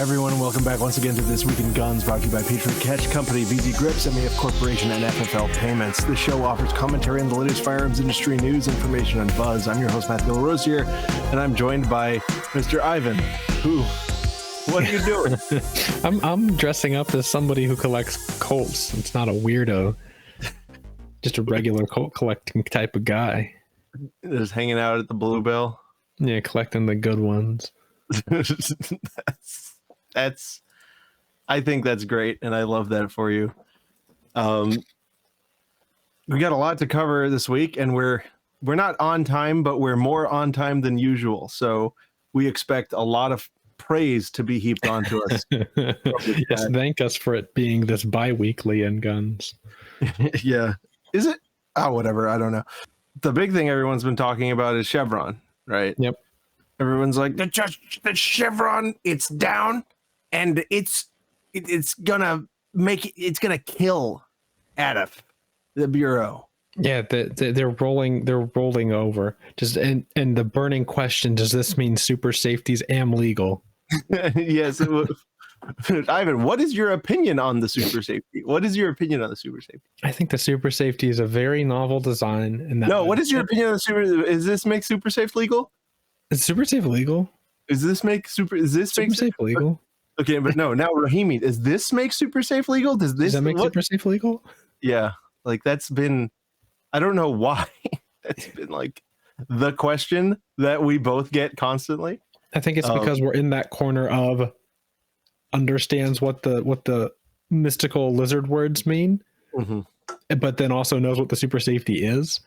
everyone, and welcome back once again to This Week in Guns, brought to you by Patriot Catch Company, VZ Grips, MAF Corporation, and FFL Payments. This show offers commentary on the latest firearms industry news, information, and buzz. I'm your host, Matthew LaRose here, and I'm joined by Mr. Ivan, who... What are you doing? I'm dressing up as somebody who collects Colts. It's not a weirdo. Just a regular Colt collecting type of guy. Just hanging out at the Bluebell. Yeah, collecting the good ones. that's I think that's great, and I love that for you. We got a lot to cover this week, and we're not on time, but we're more on time than usual. So we expect a lot of praise to be heaped onto us. Yes, thank us for it being this bi-weekly in Guns. Yeah. Is it? Oh, whatever. I don't know. The big thing everyone's been talking about is Chevron, right? Yep. Everyone's like, the Chevron, it's down, and it's gonna kill ATF, the Bureau. Yeah, they're rolling over. Just and the burning question: does this mean super safeties am legal? Yes. Ivan, what is your opinion on the super safety? I think the super safety is a very novel design. And what is your opinion on the super? Is this make super safe legal? Is super safe legal? Is this make super safe legal? Okay, but no. Now, Rahimi, does this make super safe legal? Does that make super safe legal? Yeah, like that's been. I don't know why. That's been like the question that we both get constantly. I think it's because we're in that corner of understands what the mystical lizard words mean, but then also knows what the super safety is.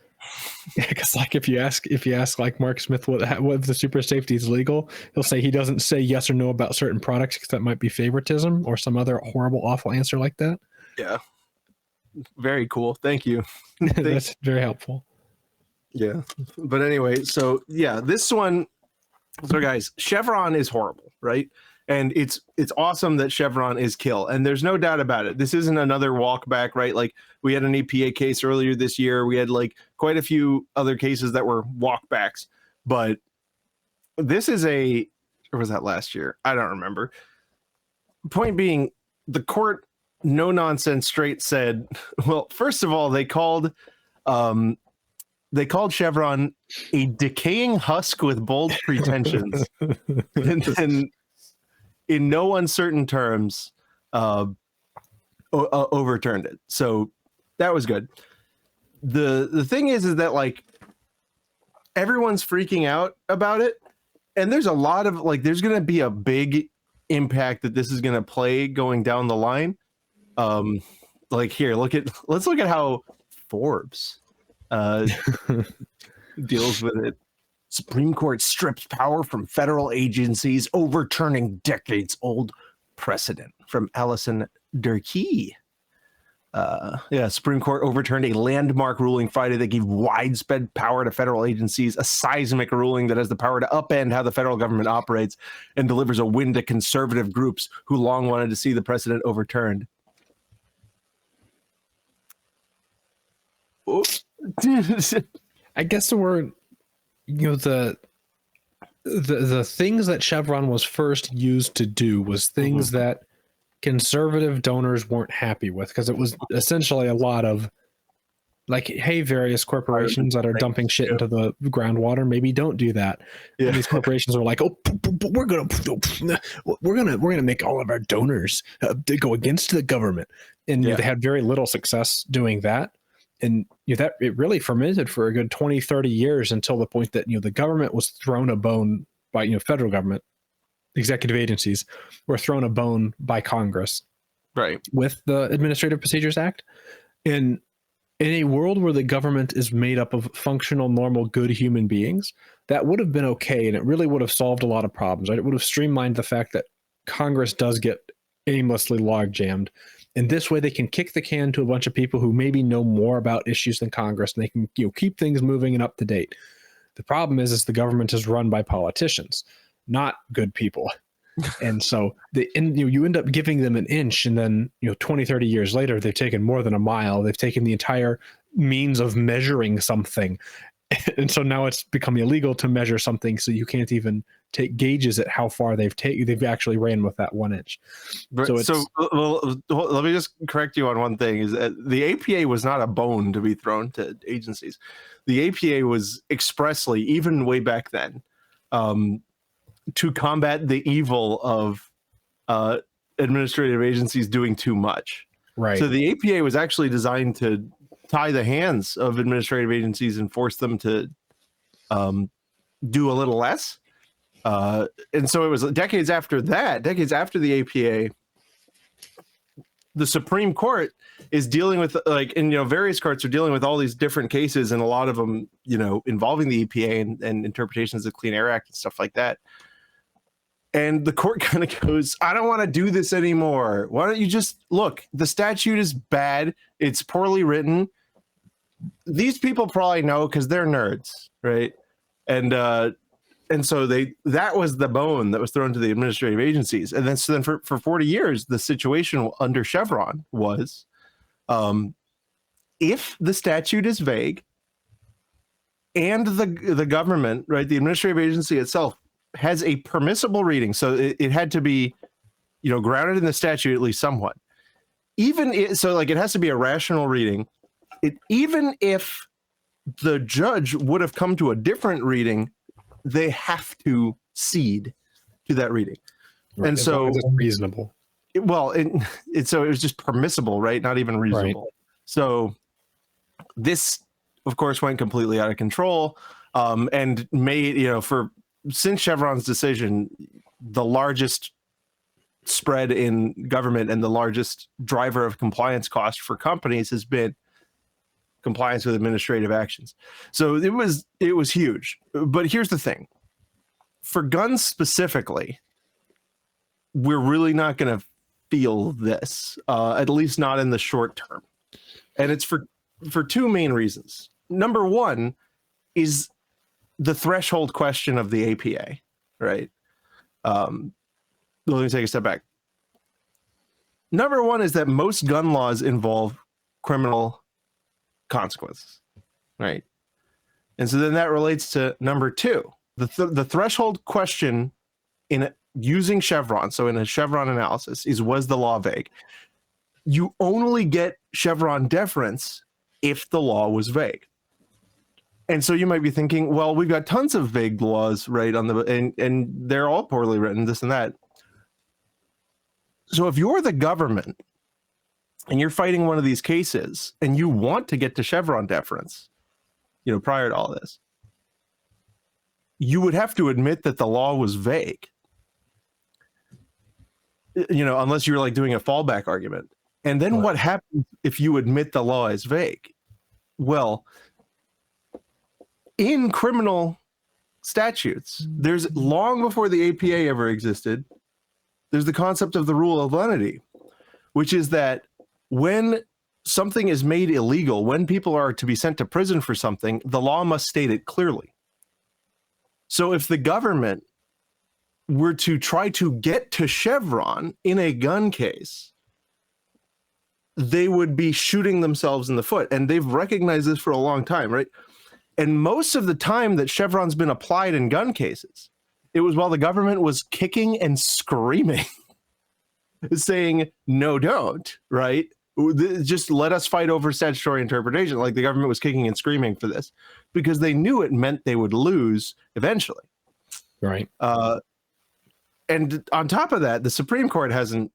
Because like if you ask like Mark Smith what if the super safety is legal, he'll say he doesn't say yes or no about certain products because that might be favoritism or some other horrible, awful answer like that. Yeah. Very cool. Thank you. That's very helpful. Yeah. But anyway, so yeah, this one. So guys, Chevron is horrible, right? And it's awesome that Chevron is kill. And there's no doubt about it. This isn't another walk back, right? Like we had an EPA case earlier this year. We had like quite a few other cases that were walkbacks. But this is or was that last year? I don't remember. Point being, the court, no nonsense straight said, well, first of all, they called Chevron a decaying husk with bold pretensions. And then in no uncertain terms, overturned it. So that was good. The thing is that like everyone's freaking out about it, and there's a lot of like there's going to be a big impact that this is going to play going down the line. Like here, let's look at how Forbes deals with it. Supreme Court strips power from federal agencies, overturning decades-old precedent. From Allison Durkee. Supreme Court overturned a landmark ruling Friday that gave widespread power to federal agencies, a seismic ruling that has the power to upend how the federal government operates and delivers a win to conservative groups who long wanted to see the precedent overturned. I guess the word, the things that Chevron was first used to do was things that conservative donors weren't happy with, because it was essentially a lot of like, hey, various corporations that are dumping shit into the groundwater, maybe don't do that. Yeah. And these corporations were like, oh, we're gonna make all of our donors go against the government, and they had very little success doing that. And that it really fermented for a good 20, 30 years until the point that the government was thrown a bone by federal government, executive agencies were thrown a bone by Congress, right, with the Administrative Procedures Act. And in a world where the government is made up of functional, normal, good human beings, that would have been okay, and it really would have solved a lot of problems. Right? It would have streamlined the fact that Congress does get aimlessly log jammed. And this way they can kick the can to a bunch of people who maybe know more about issues than Congress, and they can keep things moving and up to date. The problem is the government is run by politicians, not good people. And so you end up giving them an inch, and then 20, 30 years later, they've taken more than a mile. They've taken the entire means of measuring something And so now it's become illegal to measure something, so you can't even take gauges at how far they've actually ran with that 1 inch. So well, let me just correct you on one thing: is that the APA was not a bone to be thrown to agencies. The APA was expressly, even way back then, to combat the evil of administrative agencies doing too much. Right. So the APA was actually designed to tie the hands of administrative agencies and force them to do a little less. And so it was decades after the APA, the Supreme Court is dealing with, like, and various courts are dealing with all these different cases, and a lot of them involving the EPA and interpretations of the Clean Air Act and stuff like that. And the court kind of goes, I don't want to do this anymore. Why don't you just look? The statute is bad. It's poorly written. These people probably know because they're nerds, right? And so that was the bone that was thrown to the administrative agencies. And then for 40 years, the situation under Chevron was, if the statute is vague and the government, right, the administrative agency itself has a permissible reading, so it had to be, grounded in the statute at least somewhat. It has to be a rational reading. Even if the judge would have come to a different reading, they have to cede to that reading. Right, and so it's reasonable. It was just permissible, right? Not even reasonable. Right. So this, of course, went completely out of control, and made, since Chevron's decision, the largest spread in government and the largest driver of compliance cost for companies has been compliance with administrative actions. So it was huge. But here's the thing: for guns specifically, we're really not going to feel this, at least not in the short term. And it's for two main reasons. Number one is the threshold question of the APA, right? Let me take a step back. Number one is that most gun laws involve criminal consequences, right? And so then that relates to number two. The threshold question in using Chevron, so in a Chevron analysis, is, was the law vague? You only get Chevron deference if the law was vague. And so you might be thinking, well, we've got tons of vague laws, right, and they're all poorly written, this and that. So if you're the government and you're fighting one of these cases and you want to get to Chevron deference, prior to all this, you would have to admit that the law was vague, unless you're like doing a fallback argument. And then what happens if you admit the law is vague? Well, in criminal statutes, there's, long before the APA ever existed, there's the concept of the rule of lenity, which is that when something is made illegal, when people are to be sent to prison for something, the law must state it clearly. So if the government were to try to get to Chevron in a gun case, they would be shooting themselves in the foot. And they've recognized this for a long time, right? And most of the time that Chevron's been applied in gun cases, it was while the government was kicking and screaming, saying, no, don't, right? Just let us fight over statutory interpretation. Like, the government was kicking and screaming for this because they knew it meant they would lose eventually. Right. And on top of that, the Supreme Court hasn't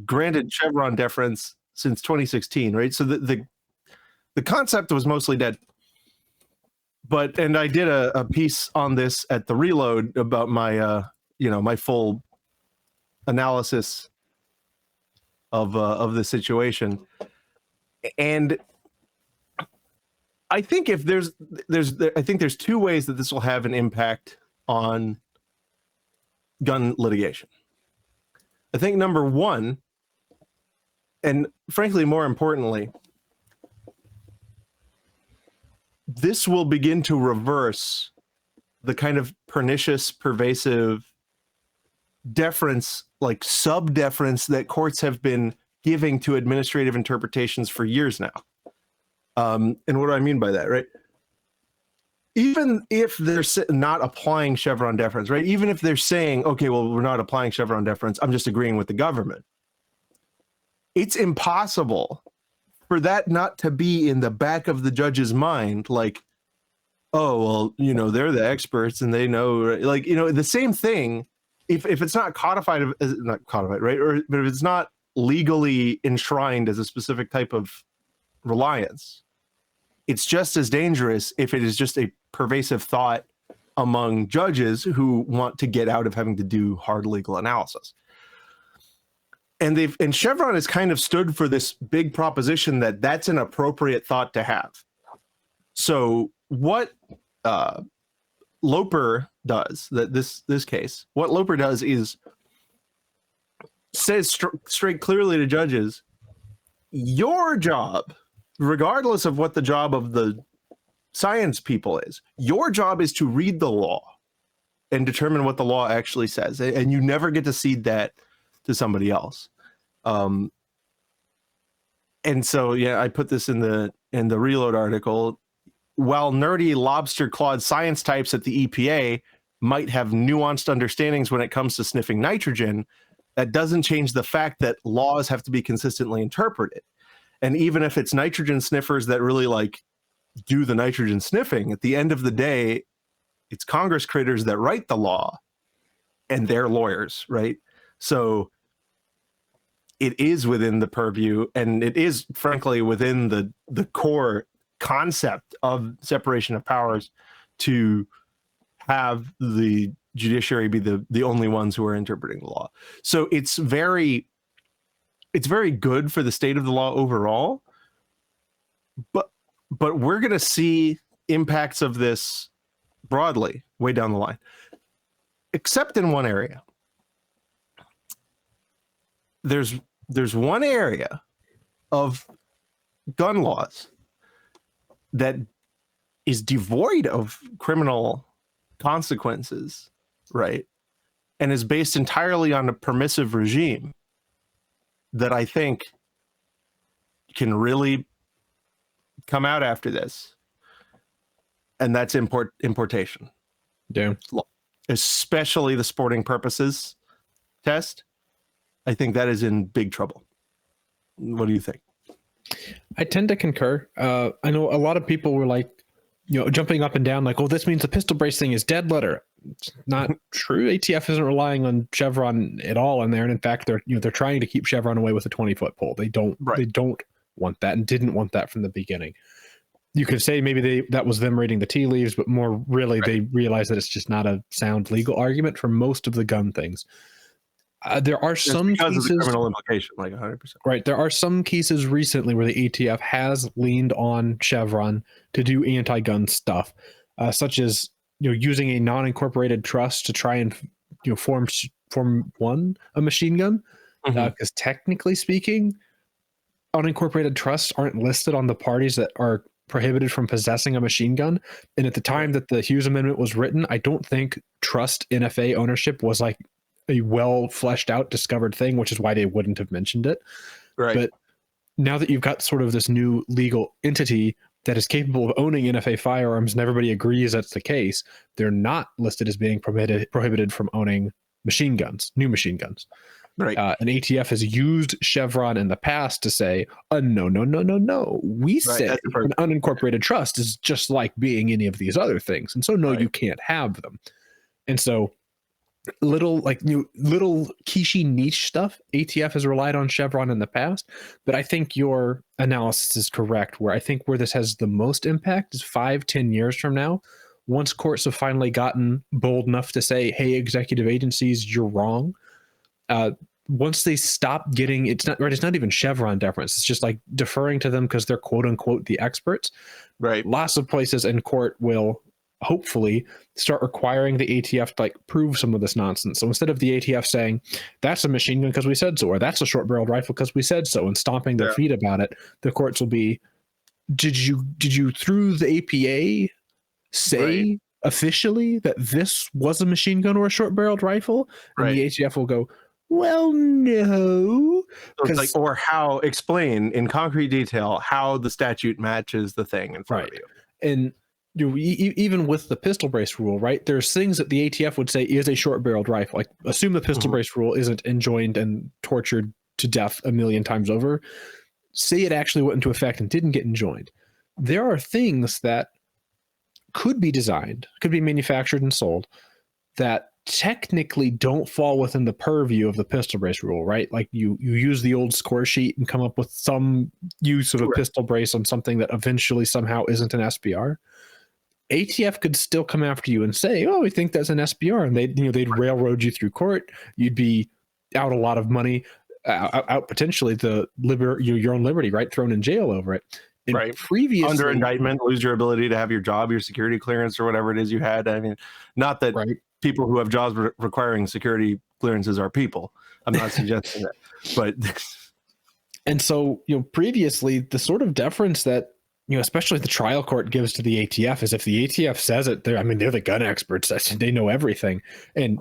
granted Chevron deference since 2016, right? So the concept was mostly dead. And I did a piece on this at the Reload about my my full analysis of the situation. And I think if there's two ways that this will have an impact on gun litigation. I think number one, and frankly more importantly, this will begin to reverse the kind of pernicious, pervasive deference, like sub-deference, that courts have been giving to administrative interpretations for years now. And what do I mean by that, right? even if they're not applying Chevron deference, right? Even if they're saying, okay, well, we're not applying Chevron deference, I'm just agreeing with the government. It's impossible for that not to be in the back of the judge's mind, like, oh, well, you know, they're the experts and they know, like, you know, the same thing. If it's not codified, not codified, right? But if it's not legally enshrined as a specific type of reliance, it's just as dangerous if it is just a pervasive thought among judges who want to get out of having to do hard legal analysis. And Chevron has kind of stood for this big proposition that that's an appropriate thought to have. So what Loper does, that this case, what Loper does is says straight clearly to judges, your job, regardless of what the job of the science people is, your job is to read the law and determine what the law actually says, and you never get to cede that to somebody else. And so, yeah, I put this in the Reload article. While nerdy lobster clawed science types at the EPA might have nuanced understandings when it comes to sniffing nitrogen, that doesn't change the fact that laws have to be consistently interpreted. And even if it's nitrogen sniffers that really like do the nitrogen sniffing, at the end of the day, it's Congress critters that write the law and they're lawyers, right? So it is within the purview, and it is frankly within the core concept of separation of powers to have the judiciary be the only ones who are interpreting the law. So it's very good for the state of the law overall, but we're going to see impacts of this broadly way down the line, except in one area. There's one area of gun laws that is devoid of criminal consequences, right? And is based entirely on a permissive regime that I think can really come out after this. And that's importation. Yeah. Especially the sporting purposes test. I think that is in big trouble. What do you think? I tend to concur. I know a lot of people were like, you know, jumping up and down like, oh, this means the pistol brace thing is dead letter. It's not true. ATF isn't relying on Chevron at all in there. And in fact, they're trying to keep Chevron away with a 20-foot pole. They don't want that and didn't want that from the beginning. You could say maybe that was them reading the tea leaves, but more really they realize that it's just not a sound legal argument for most of the gun things. There are some cases, of the criminal implication, like 100%. Right. There are some cases recently where the ATF has leaned on Chevron to do anti-gun stuff, such as using a non-incorporated trust to try and form a machine gun, because technically speaking, unincorporated trusts aren't listed on the parties that are prohibited from possessing a machine gun. And at the time that the Hughes Amendment was written, I don't think trust NFA ownership was like a well fleshed out discovered thing, which is why they wouldn't have mentioned it. Right. But now that you've got sort of this new legal entity that is capable of owning NFA firearms, and everybody agrees that's the case, they're not listed as being prohibited from owning machine guns, new machine guns. Right. And ATF has used Chevron in the past to say, no. We say an unincorporated trust is just like being any of these other things. And so, you can't have them. And so little quiche niche stuff, ATF has relied on Chevron in the past, but I think your analysis is correct. Where I think where this has the most impact is 5-10 years from now, once courts have finally gotten bold enough to say, hey, executive agencies, you're wrong. Once they stop getting, it's not even Chevron deference. It's just like deferring to them because they're quote unquote the experts. Right. Lots of places in court will hopefully start requiring the ATF to prove some of this nonsense. So instead of the ATF saying that's a machine gun because we said so, or that's a short barreled rifle because we said so, and stomping their feet about it, the courts will be, did you through the APA say officially that this was a machine gun or a short barreled rifle? And the ATF will go, well, no. So or explain in concrete detail how the statute matches the thing in front of you. And even with the pistol brace rule, right? There's things that the ATF would say is a short-barreled rifle. Like, assume the pistol brace rule isn't enjoined and tortured to death a million times over. Say it actually went into effect and didn't get enjoined. There are things that could be designed, could be manufactured and sold that technically don't fall within the purview of the pistol brace rule, right? Like you use the old score sheet and come up with some use of a pistol brace on something that eventually somehow isn't an SBR. ATF could still come after you and say, "Oh, we think that's an SBR," and they'd railroad you through court. You'd be out a lot of money, out potentially your own liberty, right? Thrown in jail over it. And right. Previously, under indictment, lose your ability to have your job, your security clearance, or whatever it is you had. I mean, not that people who have jobs requiring security clearances are people. I'm not suggesting that, but and so previously the sort of deference that especially the trial court gives to the ATF is if the ATF says it, they're the gun experts. They know everything, and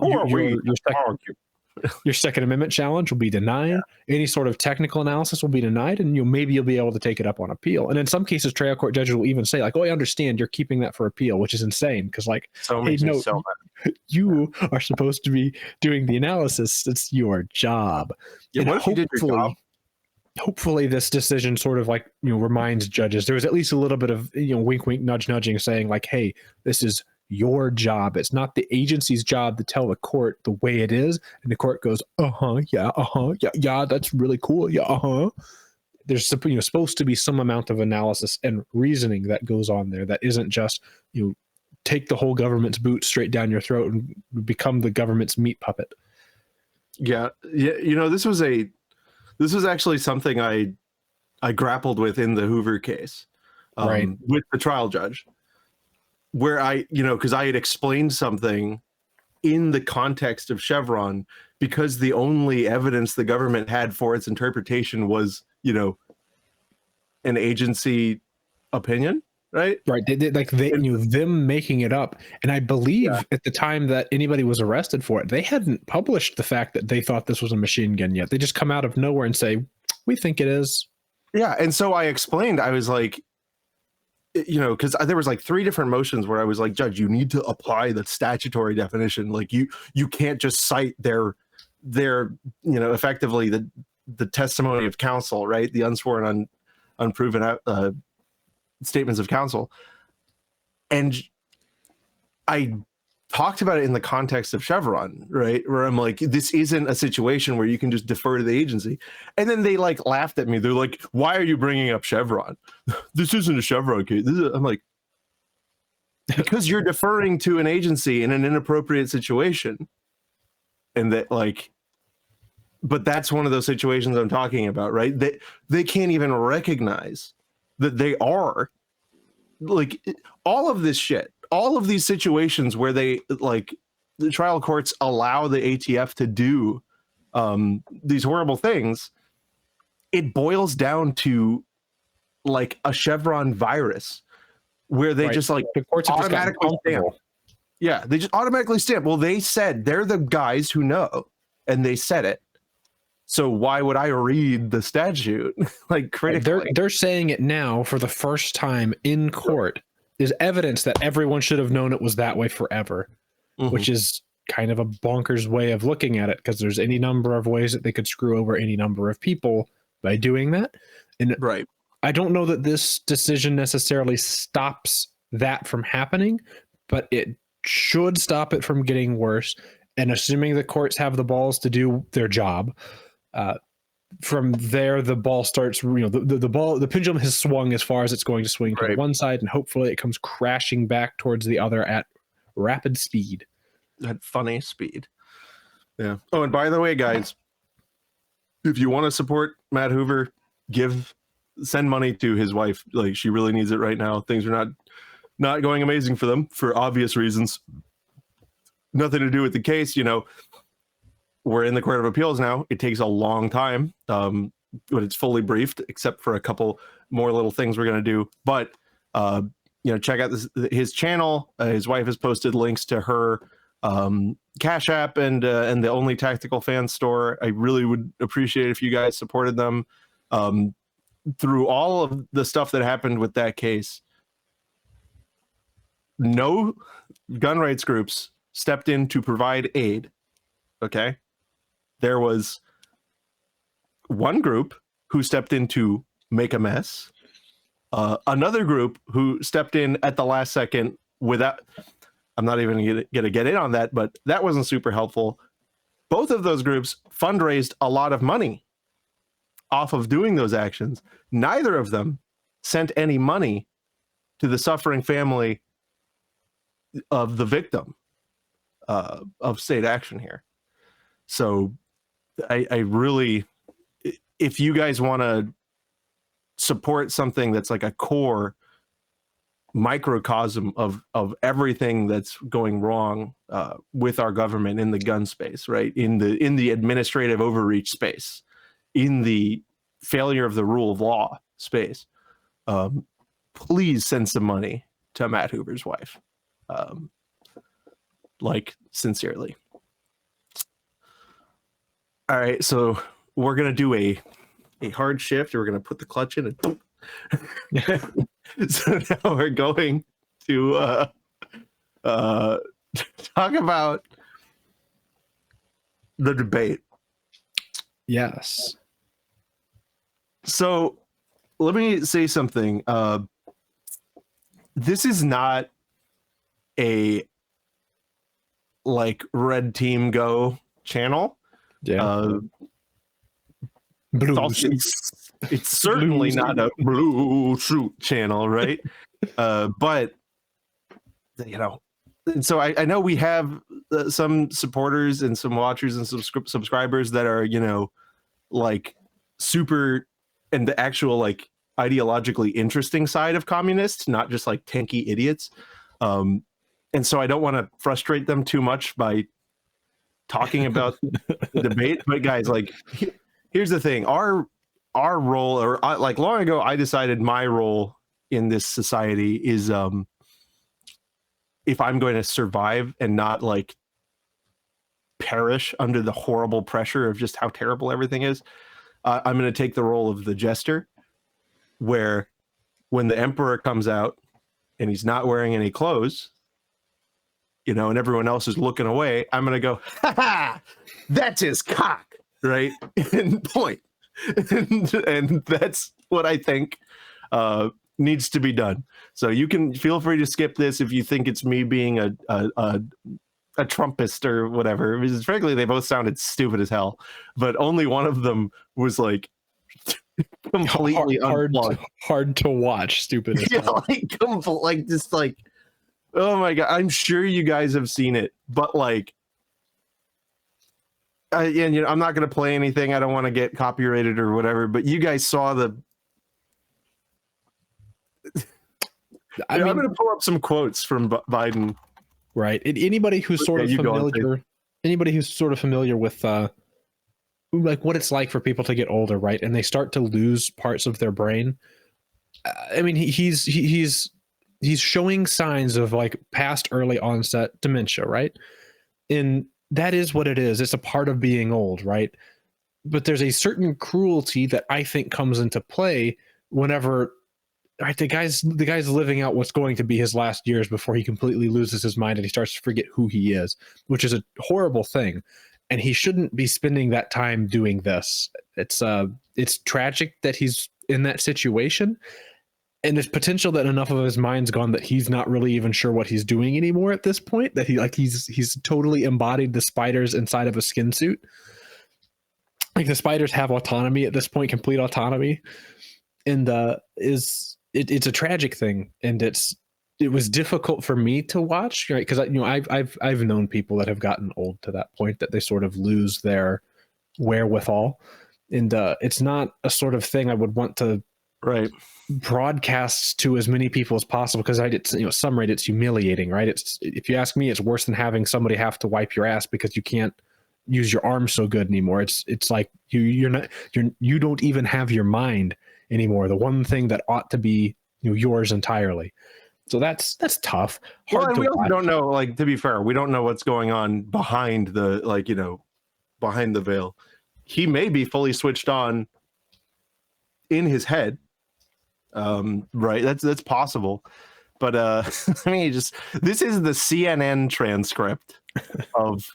your Second Amendment challenge will be denied. Yeah. Any sort of technical analysis will be denied, and maybe you'll be able to take it up on appeal. And in some cases, trial court judges will even say, like, "Oh, I understand you're keeping that for appeal," which is insane because, like, hey, no, you are supposed to be doing the analysis. It's your job. Yeah, and what if you did your job? Hopefully this decision sort of like reminds judges there was at least a little bit of wink wink nudge nudging saying like, hey, this is your job. It's not the agency's job to tell the court the way it is, and the court goes yeah, that's really cool, there's supposed to be some amount of analysis and reasoning that goes on there that isn't just take the whole government's boot straight down your throat and become the government's meat puppet. This was actually something I grappled with in the Hoover case, with the trial judge, where because I had explained something in the context of Chevron, because the only evidence the government had for its interpretation was, an agency opinion, right? Right. Them making it up. And I believe at the time that anybody was arrested for it, they hadn't published the fact that they thought this was a machine gun yet. They just come out of nowhere and say, we think it is. Yeah. And so I explained, I was like, because there was like 3 different motions where I was like, Judge, you need to apply the statutory definition. Like you can't just cite their effectively the testimony of counsel, right? The unsworn, unproven statements of counsel. And I talked about it in the context of Chevron, right? Where I'm like, this isn't a situation where you can just defer to the agency. And then they like laughed at me. They're like, why are you bringing up Chevron? This isn't a Chevron case. I'm like, because you're deferring to an agency in an inappropriate situation. And that but that's one of those situations I'm talking about, right? They can't even recognize that they are like all of this shit, all of these situations where they the trial courts allow the ATF to do these horrible things. It boils down to like a Chevron virus where they just the courts automatically stamp. Yeah, they just automatically stamp. Well, they said they're the guys who know, and they said it. So why would I read the statute critically? They're saying it now for the first time in court is evidence that everyone should have known it was that way forever, which is kind of a bonkers way of looking at it because there's any number of ways that they could screw over any number of people by doing that. And I don't know that this decision necessarily stops that from happening, but it should stop it from getting worse. And assuming the courts have the balls to do their job, from there the ball starts, the pendulum has swung as far as it's going to swing to the one side, and hopefully it comes crashing back towards the other at rapid speed. At funny speed. Yeah. Oh, and by the way, guys, if you want to support Matt Hoover, send money to his wife. Like, she really needs it right now. Things are not going amazing for them for obvious reasons. Nothing to do with the case, We're in the Court of Appeals now. It takes a long time, but it's fully briefed, except for a couple more little things we're going to do. But, check out his channel. His wife has posted links to her Cash App and the Only Tactical Fan store. I really would appreciate if you guys supported them through all of the stuff that happened with that case. no gun rights groups stepped in to provide aid. Okay. There was one group who stepped in to make a mess. Another group who stepped in at the last second without, I'm not even going to get in on that, but that wasn't super helpful. Both of those groups fundraised a lot of money off of doing those actions. Neither of them sent any money to the suffering family of the victim of state action here. So I really, if you guys want to support something that's like a core microcosm of everything that's going wrong with our government in the gun space, right? In the administrative overreach space, in the failure of the rule of law space, please send some money to Matt Hoover's wife. Like, sincerely. All right, so we're gonna do a hard shift. We're gonna put the clutch in and so now we're going to talk about the debate. Yes. So let me say something. This is not a like red team go channel. Yeah. It's certainly not a blue shoot channel, right? But you know, and so I know we have some supporters and some watchers and some subscribers that are, you know, like super and the actual like ideologically interesting side of communists, not just like tanky idiots. And so I don't want to frustrate them too much by talking about the debate. But guys, like, here's the thing: our role, or like long ago, I decided my role in this society is, if I'm going to survive and not like perish under the horrible pressure of just how terrible everything is, I'm going to take the role of the jester, where when the emperor comes out and he's not wearing any clothes, you know, and everyone else is looking away, I'm going to go, ha ha, that's his cock, right? And point. And that's what I think needs to be done. So you can feel free to skip this if you think it's me being a Trumpist or whatever. Because frankly, they both sounded stupid as hell, but only one of them was like completely hard to watch. Stupid as hell. Like just like, oh my god! I'm sure you guys have seen it, but like, and you know, I'm not going to play anything. I don't want to get copyrighted or whatever. But you guys saw the. I'm going to pull up some quotes from Biden. Right. Anybody who's sort of familiar, with like what it's like for people to get older, right, and they start to lose parts of their brain. I mean, he's showing signs of like past early onset dementia, right? And that is what it is. It's a part of being old, right? But there's a certain cruelty that I think comes into play whenever, right, the guy's living out what's going to be his last years before he completely loses his mind and he starts to forget who he is, which is a horrible thing. And he shouldn't be spending that time doing this. It's tragic that he's in that situation. And there's potential that enough of his mind's gone that he's not really even sure what he's doing anymore at this point, that he's totally embodied the spiders inside of a skin suit. Like the spiders have autonomy at this point, complete autonomy. And it's a tragic thing. And it was difficult for me to watch, right? Because I've known people that have gotten old to that point that they sort of lose their wherewithal. And it's not a sort of thing I would want to broadcasts to as many people as possible, because some rate it's humiliating, right? It's, if you ask me, it's worse than having somebody have to wipe your ass because you can't use your arm so good anymore. It's like you don't even have your mind anymore, the one thing that ought to be yours entirely. So that's tough. Well, and we also don't know, like, to be fair, we don't know what's going on behind the behind the veil. He may be fully switched on in his head. Right, that's possible, But I mean, this is the CNN transcript of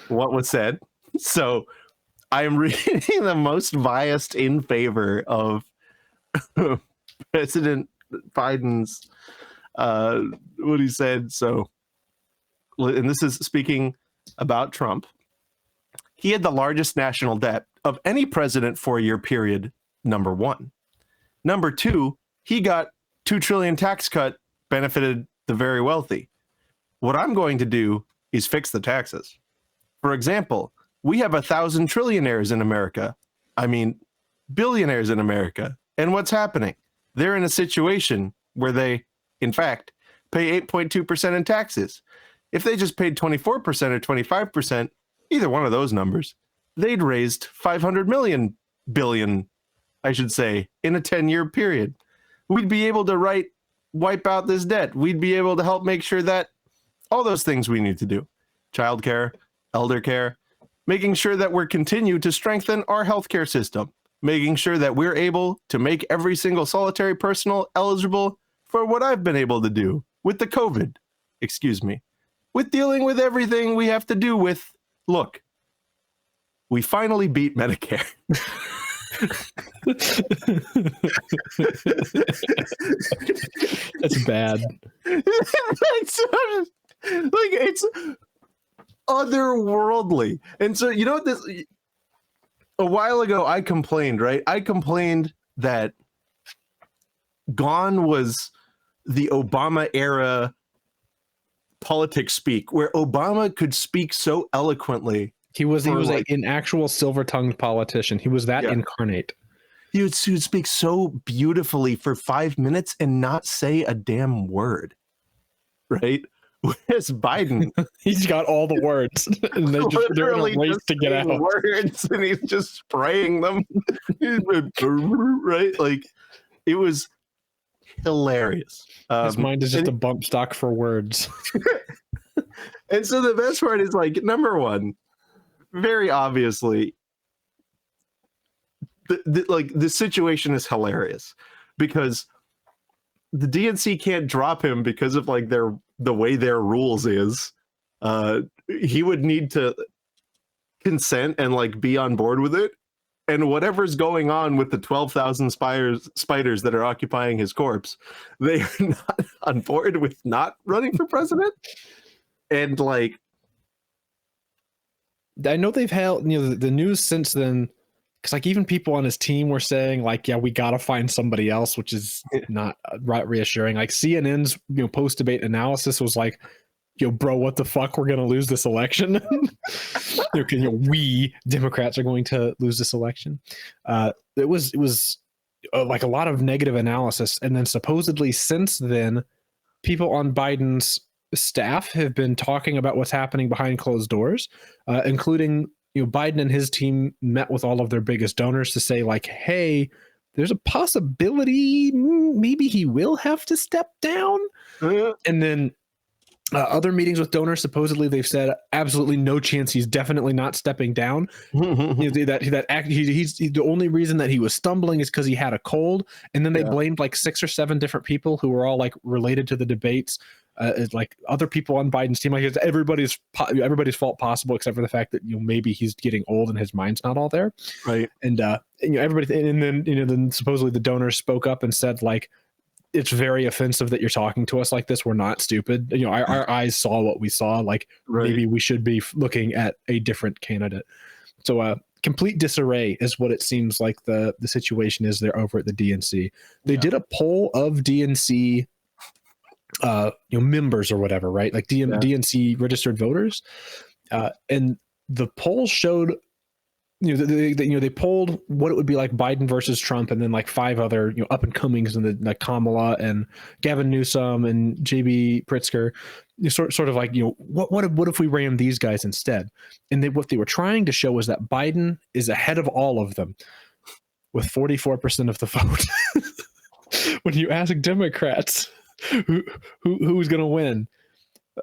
what was said. So I'm reading the most biased in favor of President Biden's what he said. So, and this is speaking about Trump. He had the largest national debt of any president 4-year period, number one. Number two, he got $2 trillion tax cut, benefited the very wealthy. What I'm going to do is fix the taxes. For example, we have 1,000 trillionaires in America. I mean, billionaires in America. And what's happening? They're in a situation where they, in fact, pay 8.2% in taxes. If they just paid 24% or 25%, either one of those numbers, they'd raised 500 billion, I should say, in a 10-year period. We'd be able to wipe out this debt. We'd be able to help make sure that all those things we need to do, childcare, elder care, making sure that we're continue to strengthen our healthcare system, making sure that we're able to make every single solitary person eligible for what I've been able to do with the COVID, with dealing with everything we have to do with, look, we finally beat Medicare. That's bad. It's otherworldly. And so, you know what this, a while ago I complained, right? I complained that gone was the Obama era politics speak, where Obama could speak so eloquently. He was an actual silver-tongued politician. He was that incarnate. He would speak so beautifully for 5 minutes and not say a damn word, right? Whereas Biden, he's got all the words, and they're in a race to get out. Words, and he's just spraying them, right? Like, it was hilarious. His mind is just a bump stock for words. And so the best part is, like, number one, very obviously, the situation is hilarious because the DNC can't drop him because of like the way their rules is. He would need to consent and like be on board with it, and whatever's going on with the 12,000 spiders that are occupying his corpse, they are not on board with not running for president. And like, I know they've held, the news since then, because like even people on his team were saying like, yeah, we got to find somebody else, which is not reassuring. Like CNN's post-debate analysis was like, bro, what the fuck? We're gonna lose this election. We Democrats are going to lose this election. It was like a lot of negative analysis, and then supposedly since then, people on Biden's staff have been talking about what's happening behind closed doors, including Biden and his team met with all of their biggest donors to say like, hey, there's a possibility maybe he will have to step down. And then other meetings with donors, supposedly they've said absolutely no chance. He's definitely not stepping down. He's the only reason that he was stumbling is because he had a cold. And then they blamed like 6 or 7 different people who were all like related to the debates. Like other people on Biden's team, like it's everybody's fault possible, except for the fact that maybe he's getting old and his mind's not all there, right? And everybody, and then then supposedly the donors spoke up and said like, it's very offensive that you're talking to us like this. We're not stupid. Our eyes saw what we saw. Like maybe we should be looking at a different candidate. So complete disarray is what it seems like the situation is there over at the DNC. They did a poll of DNC members or whatever, right? Like DNC registered voters, and the poll showed they polled what it would be like Biden versus Trump, and then like 5 other up and comings, and like Kamala and Gavin Newsom and JB Pritzker, sort of like what if we ran these guys instead? And what they were trying to show was that Biden is ahead of all of them with 44% of the vote. When you ask Democrats who's going to win,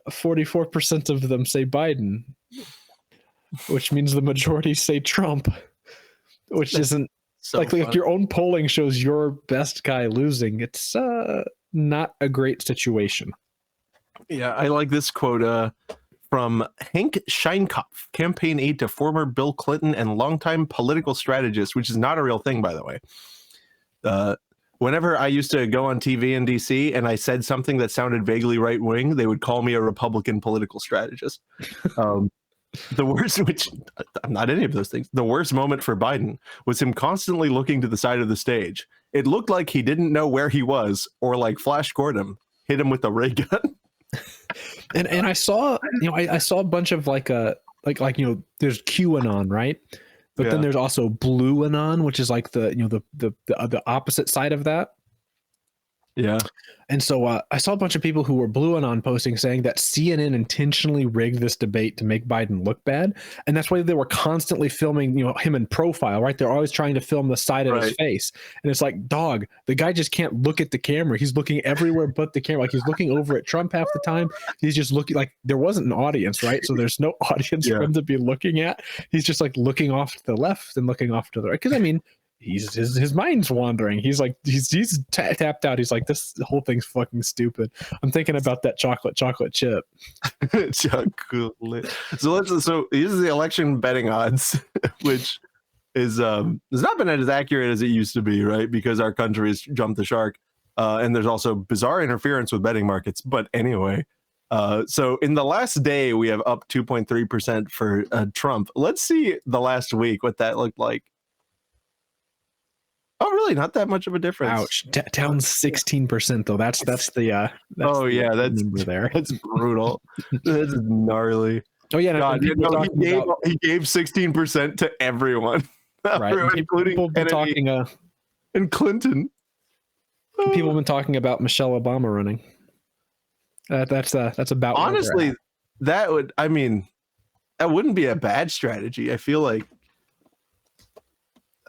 44% of them say Biden, which means the majority say Trump, which isn't so like if your own polling shows your best guy losing. It's not a great situation. Yeah, I like this quote from Hank Scheinkopf, campaign aide to former Bill Clinton and longtime political strategist, which is not a real thing, by the way. Whenever I used to go on TV in DC and I said something that sounded vaguely right wing, they would call me a Republican political strategist. The worst, which I'm not any of those things, the worst moment for Biden was him constantly looking to the side of the stage. It looked like he didn't know where he was, or like Flash Gordon hit him with a ray gun. And I saw, I saw a bunch of like there's QAnon, right? But then there's also Blue Anon, which is like the opposite side of that. Yeah. And so I saw a bunch of people who were Blue Anon posting saying that CNN intentionally rigged this debate to make Biden look bad. And that's why they were constantly filming, him in profile, right? They're always trying to film the side of his face. And it's like, dog, the guy just can't look at the camera. He's looking everywhere but the camera. Like he's looking over at Trump half the time. He's just looking like there wasn't an audience, right? So there's no audience for him to be looking at. He's just like looking off to the left and looking off to the right. Because I mean, his mind's wandering. He's like he's tapped out. He's like, this whole thing's fucking stupid. I'm thinking about that chocolate chip. Chocolate. So this is the election betting odds, which is has not been as accurate as it used to be, right? Because our country has jumped the shark, and there's also bizarre interference with betting markets. But anyway, so in the last day we have up 2.3% for Trump. Let's see the last week what that looked like. Oh, really? Not that much of a difference. Ouch! Down 16% though. That's the number there. That's brutal. That's gnarly. Oh yeah, God, he gave 16% to everyone, right? Including Kennedy and Clinton. People have been talking about Michelle Obama running. That's about honestly that wouldn't be a bad strategy. I feel like.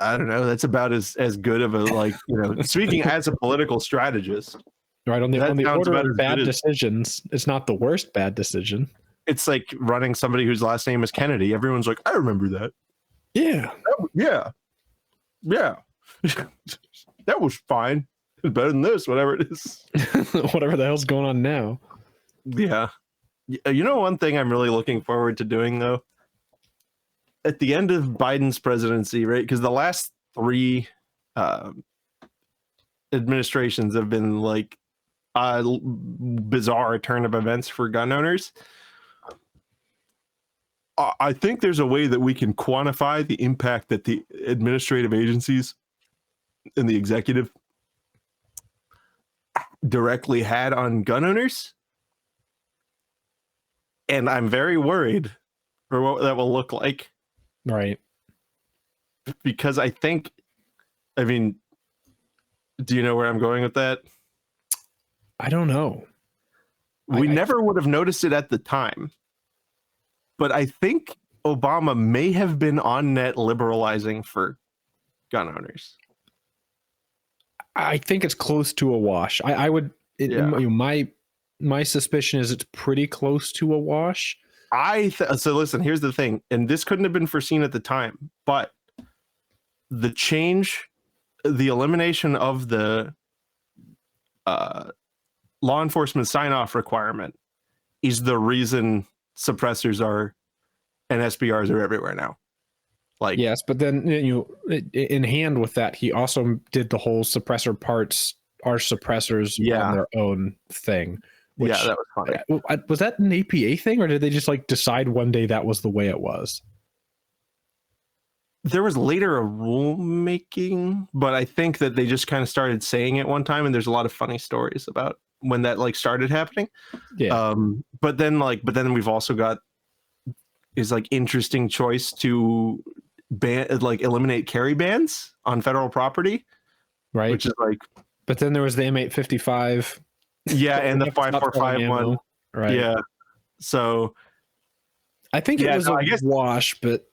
I don't know. That's about as good of a speaking as a political strategist. Right on the order of bad decisions, it's not the worst bad decision. It's like running somebody whose last name is Kennedy. Everyone's like, I remember that. Yeah. That was fine. It's better than this, whatever it is. Whatever the hell's going on now. Yeah. One thing I'm really looking forward to doing though. At the end of Biden's presidency, right? Because the last three administrations have been like a bizarre turn of events for gun owners. I think there's a way that we can quantify the impact that the administrative agencies and the executive directly had on gun owners. And I'm very worried for what that will look like. Right. Because do you know where I'm going with that? I don't know. We never would have noticed it at the time. But I think Obama may have been on net liberalizing for gun owners. I think it's close to a wash. My suspicion is it's pretty close to a wash. So listen, here's the thing, and this couldn't have been foreseen at the time, but the elimination of the law enforcement sign-off requirement is the reason suppressors and SBRs are everywhere now. Yes, but then in hand with that, he also did the whole suppressor parts are suppressors on their own thing. Which, that was funny. Was that an APA thing, or did they just decide one day that was the way it was? There was later a rulemaking, but I think that they just kind of started saying it one time, and there's a lot of funny stories about when that started happening. Yeah. But then we've also got interesting choice to eliminate carry bans on federal property, right? Which is but then there was the M855. Yeah, and the 545 one. Right. Yeah. So I think it was a wash, but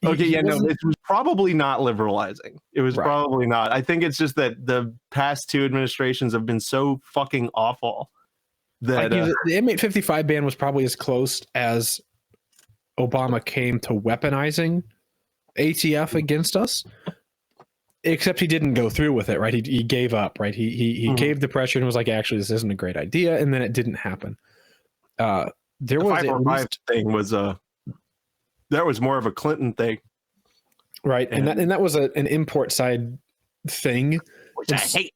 it was probably not liberalizing. It was probably not. I think it's just that the past two administrations have been so fucking awful that the M855 ban was probably as close as Obama came to weaponizing ATF against us. Except he didn't go through with it, right? He gave up, right? He caved the pressure and was like, actually, this isn't a great idea, and then it didn't happen. There The was 545 thing was that was more of a Clinton thing, right, and that was an import side thing, which I hate.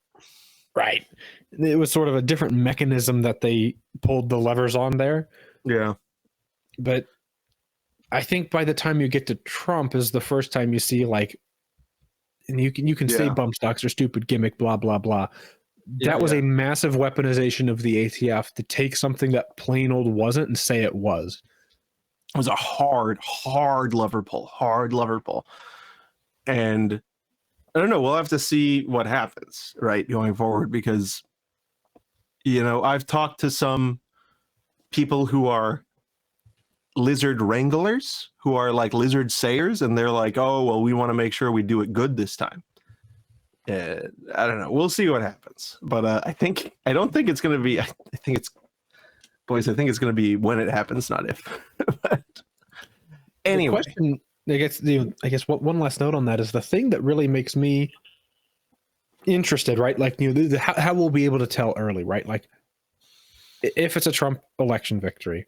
right? It was sort of a different mechanism that they pulled the levers on there. Yeah, but I think by the time you get to Trump is the first time you see like, and you can say bump stocks are stupid gimmick, blah blah blah. That was a massive weaponization of the ATF to take something that plain old wasn't and say it was. It was a hard lever pull, and I don't know. We'll have to see what happens, right, going forward, because I've talked to some people who are lizard wranglers, who are like lizard sayers, and they're like, oh well, we want to make sure we do it good this time. I don't know, we'll see what happens, but I don't think it's going to be, I think it's going to be when it happens, not if. But anyway, question, I guess one last note on that is the thing that really makes me interested, right? Like, how we'll be able to tell early, right? Like if it's a Trump election victory,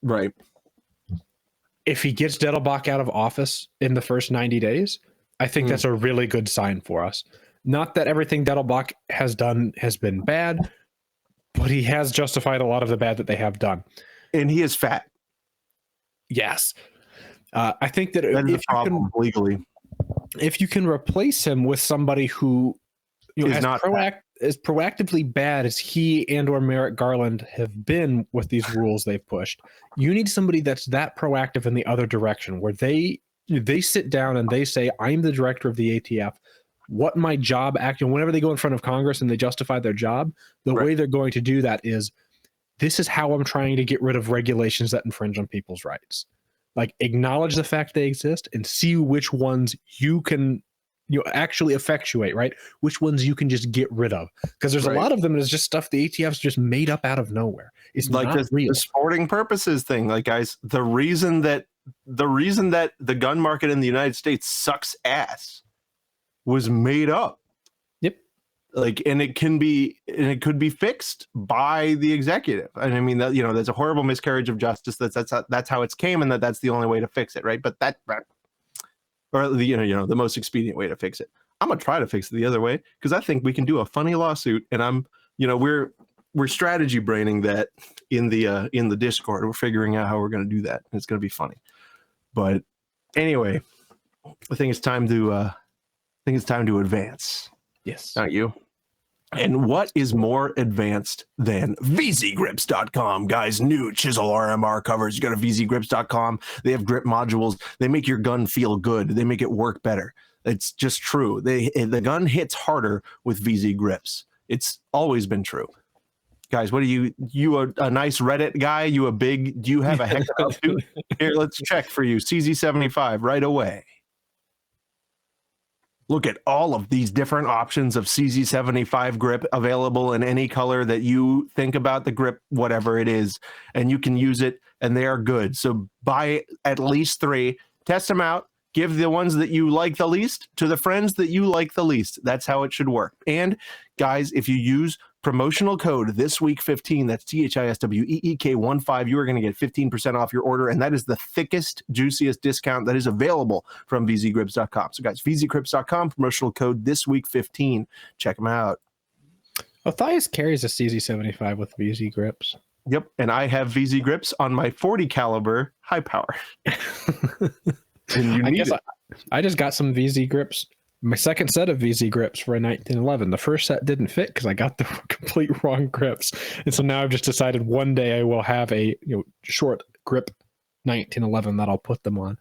right? If he gets Dettelbach out of office in the first 90 days, I think that's a really good sign for us. Not that everything Dettelbach has done has been bad, but he has justified a lot of the bad that they have done. And he is fat. Yes. I think that if you can, legally, if you can replace him with somebody who is not as proactively bad as he and or Merrick Garland have been with these rules they've pushed, you need somebody that's that proactive in the other direction, where they sit down and they say, I'm the director of the ATF. What my job whenever they go in front of Congress and they justify their job, the way they're going to do that is, this is how I'm trying to get rid of regulations that infringe on people's rights. Like, acknowledge the fact they exist and see which ones you can actually effectuate, right? Which ones you can just get rid of, because there's a lot of them that's just stuff the ATF's just made up out of nowhere. It's like not real. The sporting purposes thing. Like, guys, the reason that the gun market in the United States sucks ass was made up. Yep. Like, and it could be fixed by the executive. And I mean, that that's a horrible miscarriage of justice. That's how it's came, and that's the only way to fix it, right? But or the most expedient way to fix it. I'm gonna try to fix it the other way, because I think we can do a funny lawsuit, and we're strategy braining that in the Discord. We're figuring out how we're gonna do that, and it's gonna be funny. But anyway, I think it's time to advance. Yes. Not you. And what is more advanced than VZGrips.com? Guys, new Chisel RMR covers. You go to VZGrips.com. They have grip modules. They make your gun feel good. They make it work better. It's just true. The gun hits harder with VZ Grips. It's always been true. Guys, what are you a nice Reddit guy? Do you have a heck of a Here, let's check for you. CZ75 right away. Look at all of these different options of CZ75 grip available in any color that you think about the grip, whatever it is, and you can use it, and they are good. So buy at least 3, test them out, give the ones that you like the least to the friends that you like the least. That's how it should work. And guys, if you use promotional code ThisWeek15, that's THISWEEK15, you are going to get 15% off your order, and that is the thickest, juiciest discount that is available from VZGrips.com. So guys, VZGrips.com, promotional code ThisWeek15. Check them out. Matthias carries a CZ75 with VZ Grips. Yep, and I have VZ Grips on my 40 caliber high power. I just got some VZ Grips. My second set of VZ Grips for a 1911. The first set didn't fit because I got the complete wrong grips, and so now I've just decided one day I will have a short grip 1911 that I'll put them on.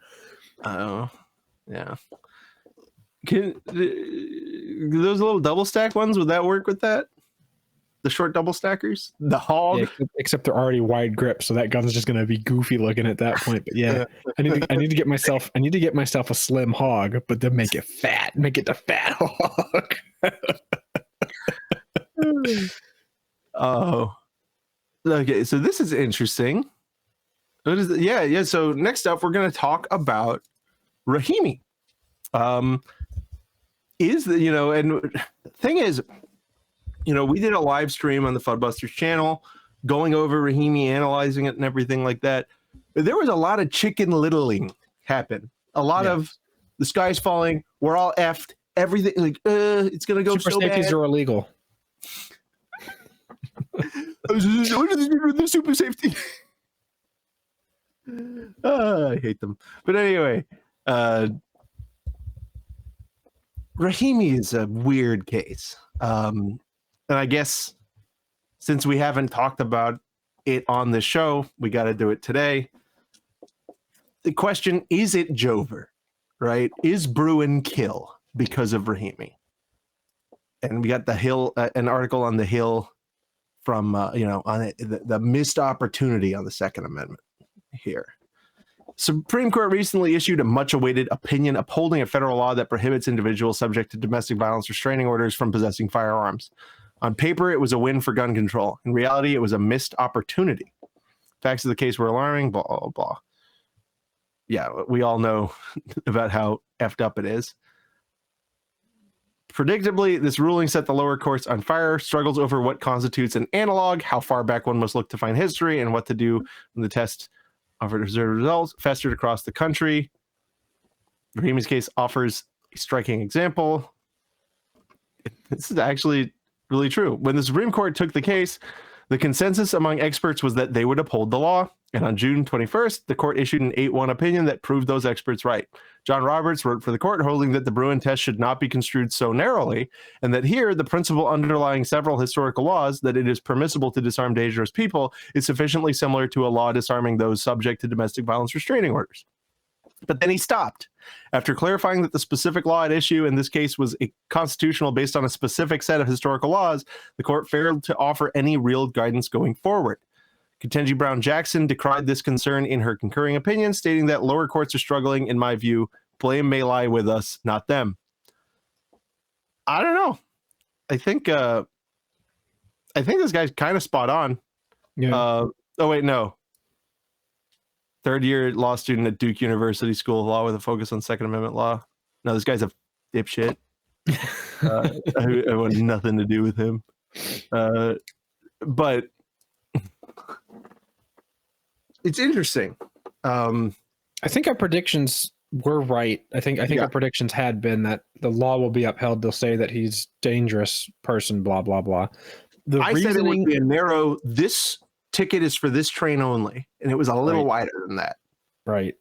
Oh, yeah. Can those little double stack ones, would that work with that? The short double stackers, the hog. Yeah, except they're already wide grips, so that gun's just going to be goofy looking at that point. But yeah, I need to get myself a slim hog, but then make it fat, make it the fat hog. Oh, okay. So this is interesting. What is it? Yeah. So next up, we're going to talk about Rahimi. is that, and thing is, we did a live stream on the Fudbusters channel going over Rahimi, analyzing it and everything like that. There was a lot of chicken littling happen. A lot of the sky's falling. We're all effed. Everything like it's gonna go Super so safeties bad. are illegal. What do they do with the super safety? I hate them. But anyway, Rahimi is a weird case. And I guess since we haven't talked about it on the show, we got to do it today. The question, is it Jover, right? Is Bruen kill because of Rahimi? And we got the Hill, an article on the Hill from, on the missed opportunity on the Second Amendment here. Supreme Court recently issued a much-awaited opinion upholding a federal law that prohibits individuals subject to domestic violence restraining orders from possessing firearms. On paper, it was a win for gun control. In reality, it was a missed opportunity. Facts of the case were alarming, blah, blah, blah. Yeah, we all know about how effed up it is. Predictably, this ruling set the lower courts on fire. Struggles over what constitutes an analog, how far back one must look to find history, and what to do when the test offered observed results festered across the country. Rahimi's case offers a striking example. This is actually really true. When the Supreme Court took the case, the consensus among experts was that they would uphold the law. And on June 21st, the court issued an 8-1 opinion that proved those experts right. John Roberts wrote for the court, holding that the Bruen test should not be construed so narrowly, and that here, the principle underlying several historical laws, that it is permissible to disarm dangerous people, is sufficiently similar to a law disarming those subject to domestic violence restraining orders. But then he stopped. After clarifying that the specific law at issue in this case was constitutional based on a specific set of historical laws, the court failed to offer any real guidance going forward. Ketanji Brown Jackson decried this concern in her concurring opinion, stating that lower courts are struggling. In my view, blame may lie with us, not them. I don't know. I think this guy's kind of spot on. Yeah. Oh wait, no. Third-year law student at Duke University School of Law with a focus on Second Amendment law. No, this guy's a dipshit. I want nothing to do with him. But it's interesting. I think our predictions were right. I think our predictions had been that the law will be upheld. They'll say that he's dangerous person, blah, blah, blah. I said it would be a narrow, this ticket is for this train only, and it was a little wider than that. Right.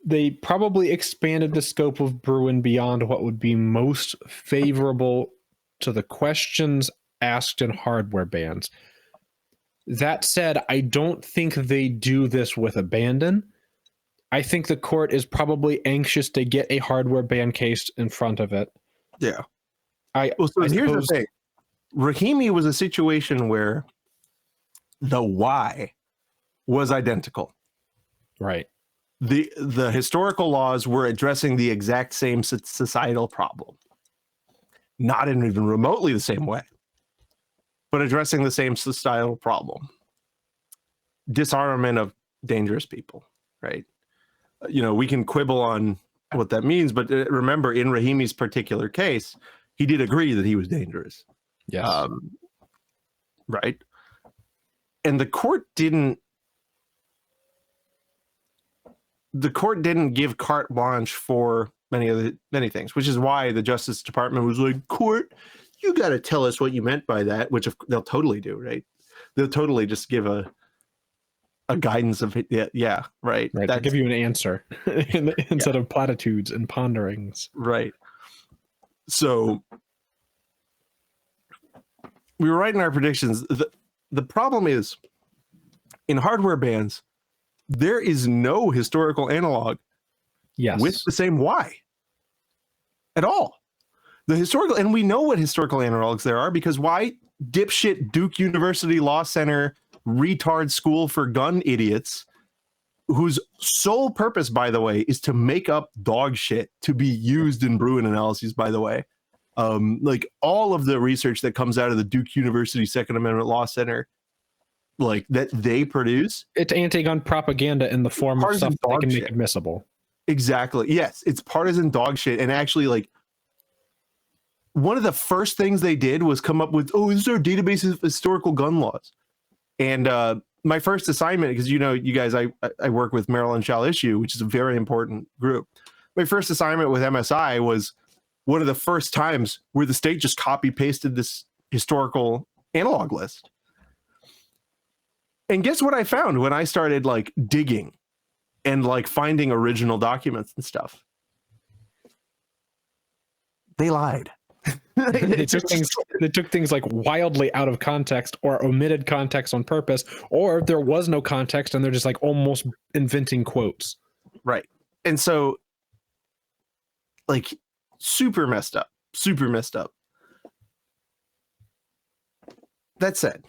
They probably expanded the scope of Bruen beyond what would be most favorable to the questions asked in hardware bans. That said, I don't think they do this with abandon. I think the court is probably anxious to get a hardware ban case in front of it. Yeah. Here's the thing. Rahimi was a situation where the why was identical. Right. The historical laws were addressing the exact same societal problem. Not in even remotely the same way, but addressing the same societal problem. Disarmament of dangerous people, right? We can quibble on what that means, but remember, in Rahimi's particular case, he did agree that he was dangerous. Yes. Right. And the court didn't give carte blanche for many things, which is why the Justice Department was like, court, you got to tell us what you meant by that, which they'll totally do, right? They'll totally just give a guidance of it. Yeah, right. They'll give you an answer instead of platitudes and ponderings. Right. So we were right in our predictions. The problem is, in hardware bans, there is no historical analog with the same why at all. The historical, and we know what historical analogs there are, because why? Dipshit Duke University Law Center retard school for gun idiots, whose sole purpose, by the way, is to make up dog shit to be used in Bruen analyses, by the way. Like all of the research that comes out of the Duke University Second Amendment Law Center, like that they produce, it's anti-gun propaganda in the form of stuff that they can make admissible. Exactly. Yes, it's partisan dog shit, and actually, like, one of the first things they did was come up with, oh, this is our database of historical gun laws. And my first assignment, because you guys, I work with Maryland Shall Issue, which is a very important group. My first assignment with MSI was one of the first times where the state just copy pasted this historical analog list. And guess what I found when I started like digging and like finding original documents and stuff? They lied. They took things like wildly out of context or omitted context on purpose, or there was no context and they're just like almost inventing quotes. Right. And so like super messed up. That said,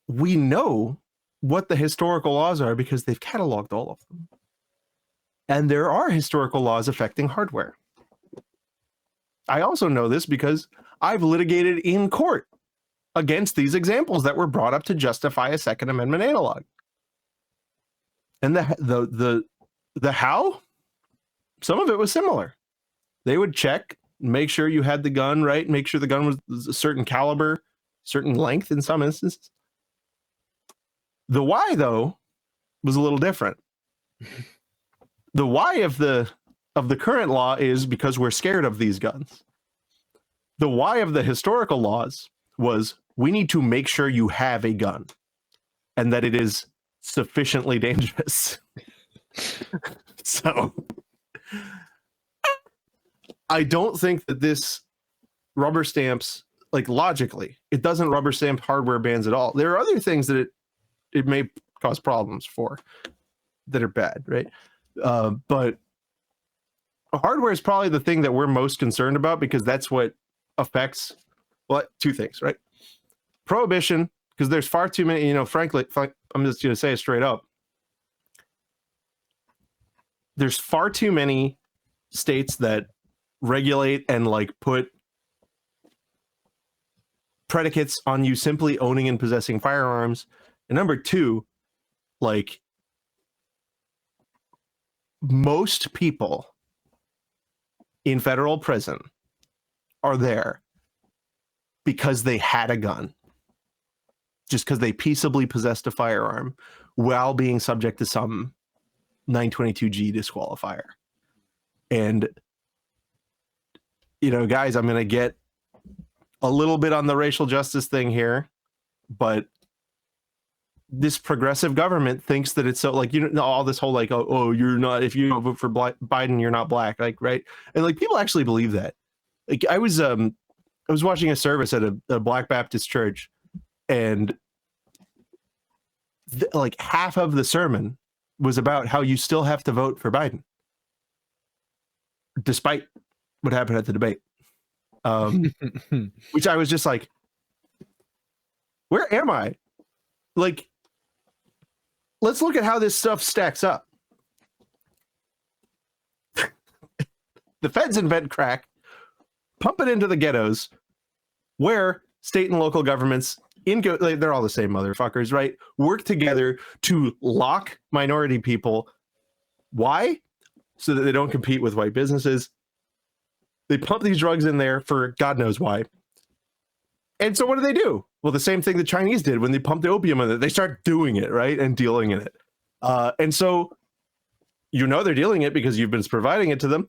we know what the historical laws are because they've cataloged all of them. And there are historical laws affecting hardware. I also know this because I've litigated in court against these examples that were brought up to justify a Second Amendment analog. And the how, some of it was similar. They would check, make sure you had the gun right, make sure the gun was a certain caliber, certain length in some instances. The why, though, was a little different. The why of the current law is because we're scared of these guns. The why of the historical laws was we need to make sure you have a gun and that it is sufficiently dangerous. So I don't think that this rubber stamps, like logically, it doesn't rubber stamp hardware bans at all. There are other things that it may cause problems for that are bad, right? But hardware is probably the thing that we're most concerned about because that's what affects, well, two things, right? Prohibition, because there's far too many, frankly, I'm just going to say it straight up. There's far too many states that regulate and like put predicates on you simply owning and possessing firearms. And number two, like most people in federal prison are there because they had a gun, just because they peaceably possessed a firearm while being subject to some 922G disqualifier. And, guys, I'm going to get a little bit on the racial justice thing here, but this progressive government thinks that it's so like, all this whole like, oh, you're not, if you don't vote for Biden, you're not black, like, right? And like people actually believe that. Like I was watching a service at a Black Baptist church, and like half of the sermon was about how you still have to vote for Biden, despite what happened at the debate. Which I was just like, where am I? Like, let's look at how this stuff stacks up. The feds invent crack, pump it into the ghettos, where state and local governments, they're all the same motherfuckers, right? Work together to lock minority people. Why? So that they don't compete with white businesses. They pump these drugs in there for God knows why. And so what do? Well, the same thing the Chinese did when they pumped the opium in it. They start doing it, right? And dealing in it. And so they're dealing it because you've been providing it to them.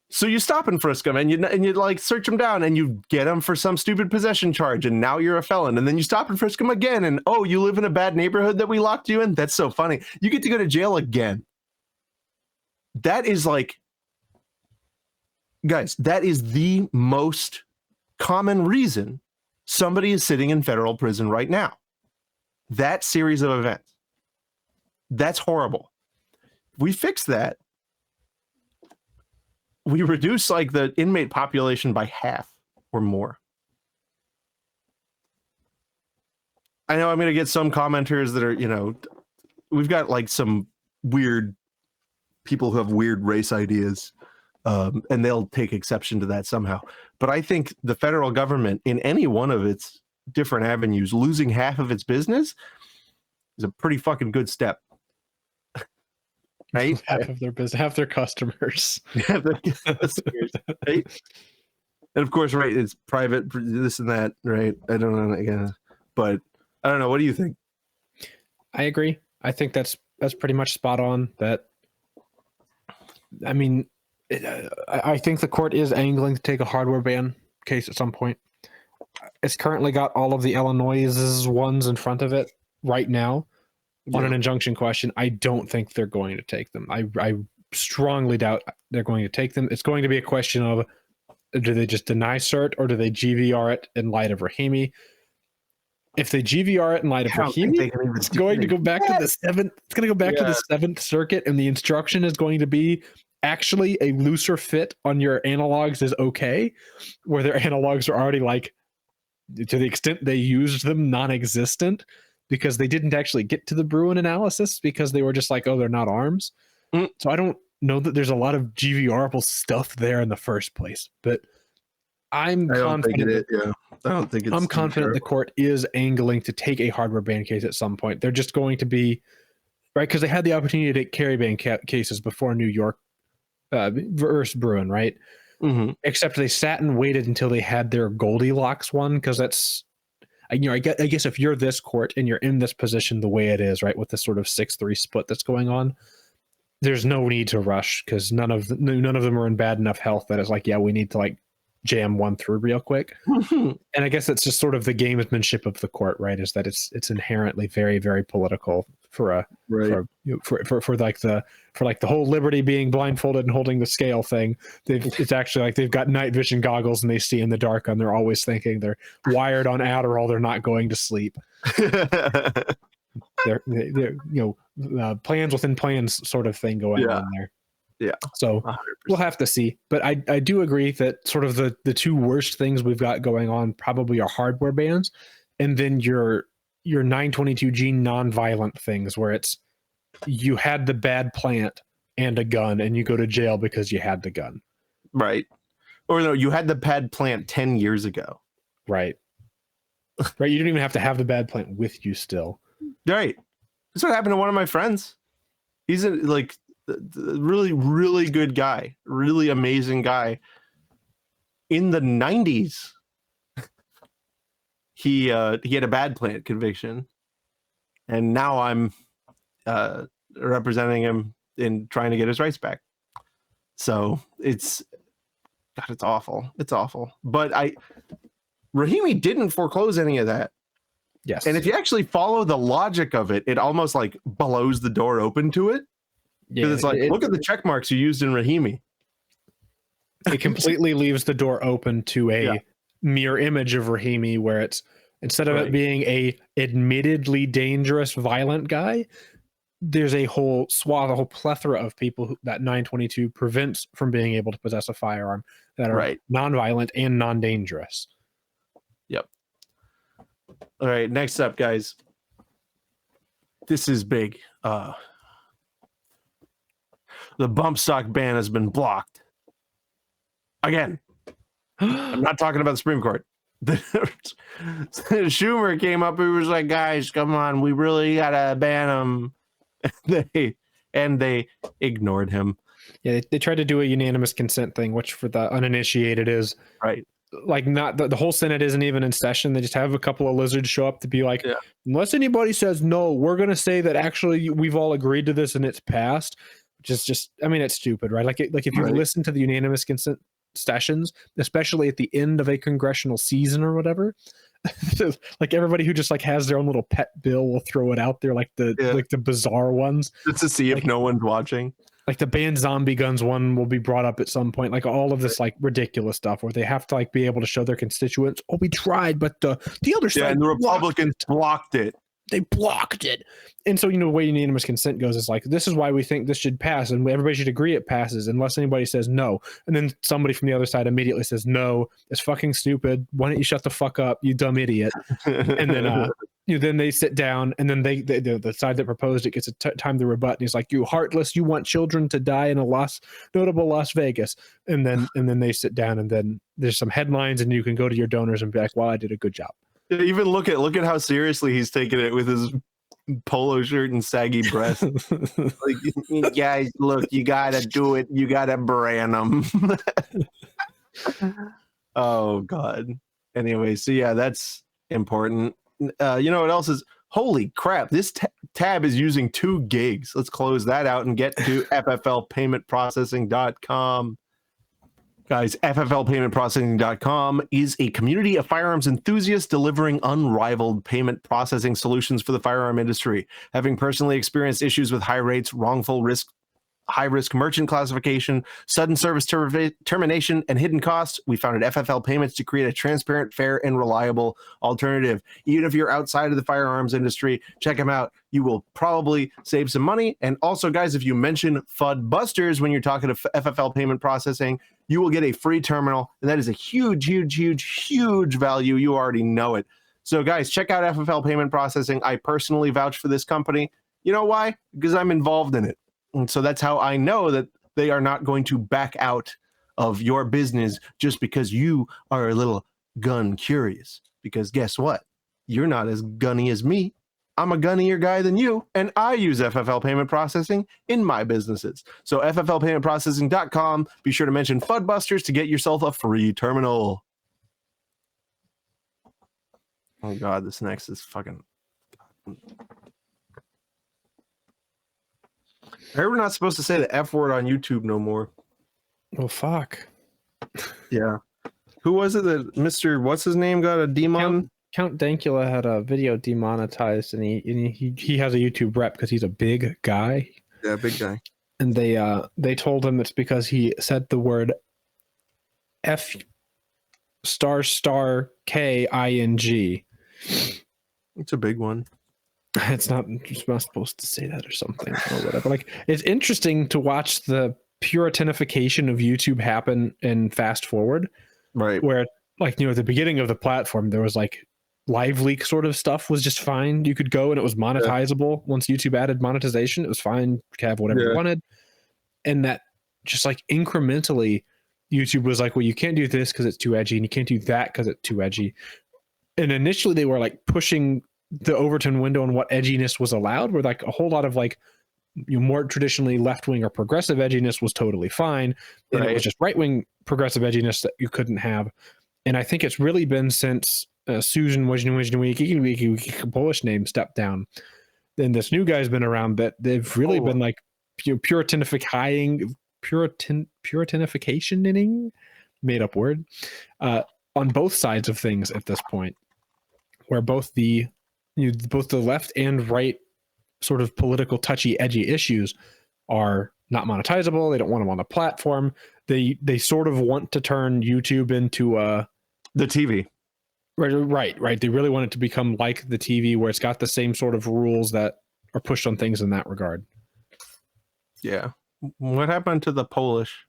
So you stop and frisk them and you like search them down and you get them for some stupid possession charge and now you're a felon. And then you stop and frisk them again and, oh, you live in a bad neighborhood that we locked you in? That's so funny. You get to go to jail again. That is like, guys, that is the most common reason somebody is sitting in federal prison right now. That series of events. That's horrible. We fix that. We reduce like the inmate population by half or more. I know I'm going to get some commenters that are, we've got like some weird people who have weird race ideas, and they'll take exception to that somehow. But I think the federal government in any one of its different avenues, losing half of its business is a pretty fucking good step. right? Half of their business, half their customers. Yeah, right? And of course, right, it's private, this and that, right? I don't know, again, but I don't know. What do you think? I agree. I think that's pretty much spot on. That, I mean, I think the court is angling to take a hardware ban case at some point. It's currently got all of the Illinois' ones in front of it right now on an injunction question. I don't think they're going to take them. I strongly doubt they're going to take them. It's going to be a question of, do they just deny cert or do they GVR it in light of Rahimi? If they GVR it in light of Rahimi, it's going to go back to the seventh. It's going to go back to the Seventh Circuit, and the instruction is going to be actually a looser fit on your analogs is okay, where their analogs are already like, to the extent they used them, non-existent, because they didn't actually get to the Bruen analysis because they were just like, oh, they're not arms. So I don't know that there's a lot of GVRable stuff there in the first place, but I'm confident. I don't think it's. I'm confident the court is angling to take a hardware ban case at some point. They're just going to be right because they had the opportunity to take carry ban cases before New York versus Bruen, right? Mm-hmm. Except they sat and waited until they had their Goldilocks one, because that's, I guess if you're this court and you're in this position the way it is, right, with this sort of 6-3 split that's going on, there's no need to rush because none of them are in bad enough health that it's like, yeah, we need to like jam one through real quick. And I guess that's just sort of the gamesmanship of the court, right? Is that it's inherently very, very political for the whole liberty being blindfolded and holding the scale thing. It's actually like they've got night vision goggles and they see in the dark and they're always thinking they're wired on Adderall. They're not going to sleep. they're plans within plans sort of thing going on there. Yeah. So 100%. We'll have to see. But I do agree that sort of the two worst things we've got going on probably are hardware bans and then your 922G non-violent things where it's you had the bad plant and a gun and you go to jail because you had the gun. Right. Or no, you had the bad plant 10 years ago. Right. Right. You don't even have to have the bad plant with you still. Right. That's what happened to one of my friends. He's like really, really good guy, really amazing guy. In the 90s, he had a bad plant conviction, and now I'm representing him in trying to get his rights back. So it's awful. It's awful. But Rahimi didn't foreclose any of that. Yes. And if you actually follow the logic of it, it almost like blows the door open to it. Because it's like, look at the check marks you used in Rahimi. It completely leaves the door open to a mirror image of Rahimi, where it's instead of it being a admittedly dangerous, violent guy, there's a whole swath, a whole plethora of people that 922 prevents from being able to possess a firearm that are non-violent and non-dangerous. Yep. All right, next up, guys. This is big. The bump stock ban has been blocked. Again, I'm not talking about the Supreme Court. Schumer came up and was like, guys, come on, we really got to ban them. They ignored him. Yeah, they tried to do a unanimous consent thing, which for the uninitiated is like not the whole Senate isn't even in session. They just have a couple of lizards show up to be like, unless anybody says no, we're going to say that actually we've all agreed to this and it's passed. Which is just, I mean, it's stupid, right? Like if you listen to the unanimous consent sessions, especially at the end of a congressional season or whatever, like everybody who just like has their own little pet bill will throw it out there, like the bizarre ones, just to see if no one's watching. Like the ban zombie guns one will be brought up at some point, like all of this like ridiculous stuff where they have to like be able to show their constituents, oh, we tried, but the other side, and the Republicans blocked it. They blocked it. And so, the way unanimous consent goes is like, this is why we think this should pass. And everybody should agree it passes unless anybody says no. And then somebody from the other side immediately says, no, it's fucking stupid. Why don't you shut the fuck up, you dumb idiot? And then, then they sit down and then the side that proposed it gets a time to rebut. And he's like, you heartless, you want children to die in a notable Las Vegas. And then they sit down and then there's some headlines and you can go to your donors and be like, well, I did a good job. Even look at how seriously he's taking it with his polo shirt and saggy breasts. Like, guys, look, you gotta do it. You gotta brand them. Oh God. Anyway, so yeah, that's important. You know what else is? Holy crap! This tab is using 2 gigs. Let's close that out and get to fflpaymentprocessing.com. Guys, fflpaymentprocessing.com is a community of firearms enthusiasts delivering unrivaled payment processing solutions for the firearm industry. Having personally experienced issues with high rates, high risk merchant classification, sudden service termination, and hidden costs, we founded FFL Payments to create a transparent, fair, and reliable alternative. Even if you're outside of the firearms industry, check them out. You will probably save some money. And also, guys, if you mention FUD Busters when you're talking to FFL Payment Processing, you will get a free terminal. And that is a huge, huge, huge, huge value. You already know it. So, guys, check out FFL Payment Processing. I personally vouch for this company. You know why? Because I'm involved in it. And so that's how I know that they are not going to back out of your business just because you are a little gun curious. Because guess what? You're not as gunny as me. I'm a gunnier guy than you, and I use FFL Payment Processing in my businesses. So fflpaymentprocessing.com. Be sure to mention FUDbusters to get yourself a free terminal. Oh God, this next is fucking... I heard we're not supposed to say the F word on YouTube no more. Well, fuck. Yeah. Who was it that Mr. What's his name got a demon? Count Dankula had a video demonetized, and he has a YouTube rep because he's a big guy. Yeah, big guy. And they told him it's because he said the word F ** KING. It's a big one. It's not supposed to say that or something or whatever. Like, it's interesting to watch the puritanification of YouTube happen and fast forward. Right. Where, like, you know, at the beginning of the platform, there was like live leak sort of stuff was just fine. You could go and it was monetizable. Once YouTube added monetization, it was fine. You could have whatever you wanted. And that just like incrementally, YouTube was like, well, you can't do this because it's too edgy, and you can't do that because it's too edgy. And initially they were like pushing the Overton window on what edginess was allowed, where like a whole lot of like, you know, more traditionally left-wing or progressive edginess was totally fine. And it was just right-wing progressive edginess that you couldn't have. And I think it's really been since Susan Wojciechowski, Polish name, stepped down. Then this new guy's been around that they've really been like puritanificationing, made up word, on both sides of things at this point, where both the left and right sort of political touchy edgy issues are not monetizable. They don't want them on the platform. They sort of want to turn YouTube into the TV. Right. They really want it to become like the TV, where it's got the same sort of rules that are pushed on things in that regard. Yeah. What happened to the Polish?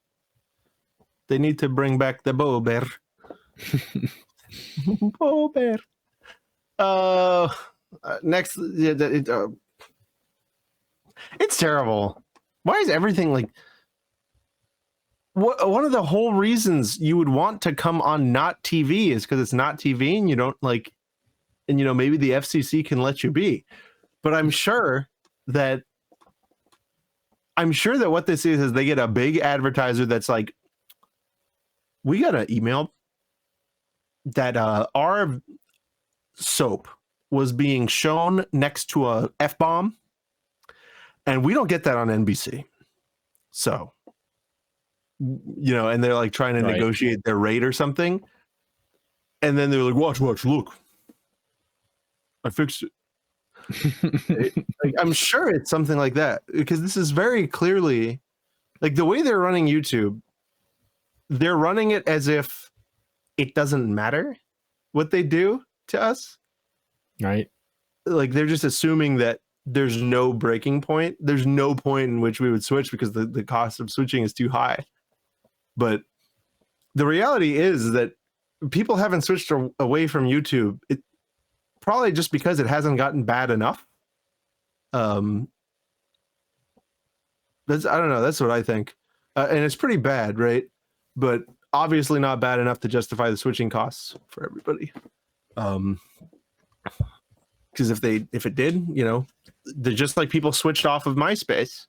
They need to bring back the Bober. Bober. Next, it's terrible. Why is everything like? One of the whole reasons you would want to come on not TV is because it's not TV, and you don't like, and you know, maybe the FCC can let you be. But I'm sure that what this is they get a big advertiser that's like, we got an email that our soap was being shown next to a F-bomb, and we don't get that on NBC. So, you know, and they're like trying to negotiate their rate or something. And then they're like, watch, look. I fixed it. Like, I'm sure it's something like that, because this is very clearly like the way they're running YouTube. They're running it as if it doesn't matter what they do to us. Right. Like they're just assuming that there's no breaking point. There's no point in which we would switch because the cost of switching is too high. But the reality is that people haven't switched away from YouTube. It probably just because it hasn't gotten bad enough. I don't know. That's what I think. And it's pretty bad, right? But obviously not bad enough to justify the switching costs for everybody. Because if it did, they're just like people switched off of MySpace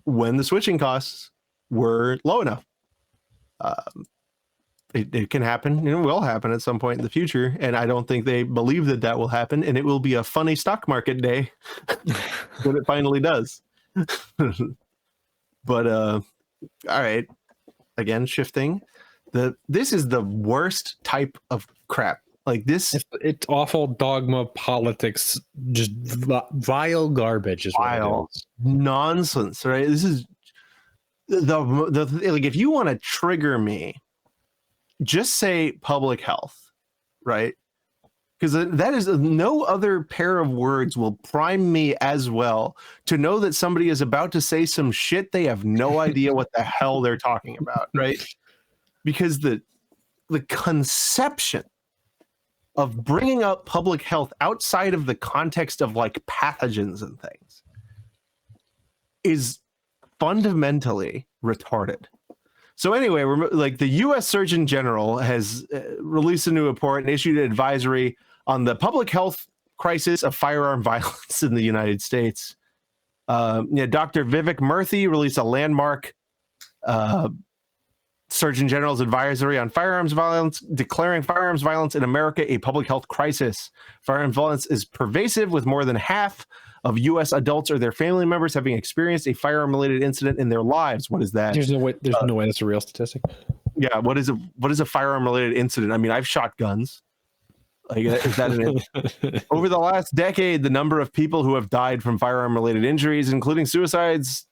when the switching costs were low enough. It can happen. It will happen at some point in the future, and I don't think they believe that will happen. And it will be a funny stock market day when it finally does. But all right, again, shifting. This is the worst type of crap. Like this, it's awful dogma politics, just vile garbage is what it is. Nonsense, right? This is the like, if you want to trigger me, just say public health, right? Because that is, no other pair of words will prime me as well to know that somebody is about to say some shit they have no idea what the hell they're talking about, right? Because the conception of bringing up public health outside of the context of like pathogens and things is fundamentally retarded. So anyway, we're like, the U.S. Surgeon General has released a new report and issued an advisory on the public health crisis of firearm violence in the United States. Dr. Vivek Murthy released a landmark Surgeon General's advisory on firearms violence, declaring firearms violence in America a public health crisis. Firearms violence is pervasive, with more than half of U.S. adults or their family members having experienced a firearm-related incident in their lives. What is that? There's no way that's a real statistic. Yeah, what is a firearm-related incident? I mean, I've shot guns. Like, is that over the last decade, the number of people who have died from firearm-related injuries, including suicides.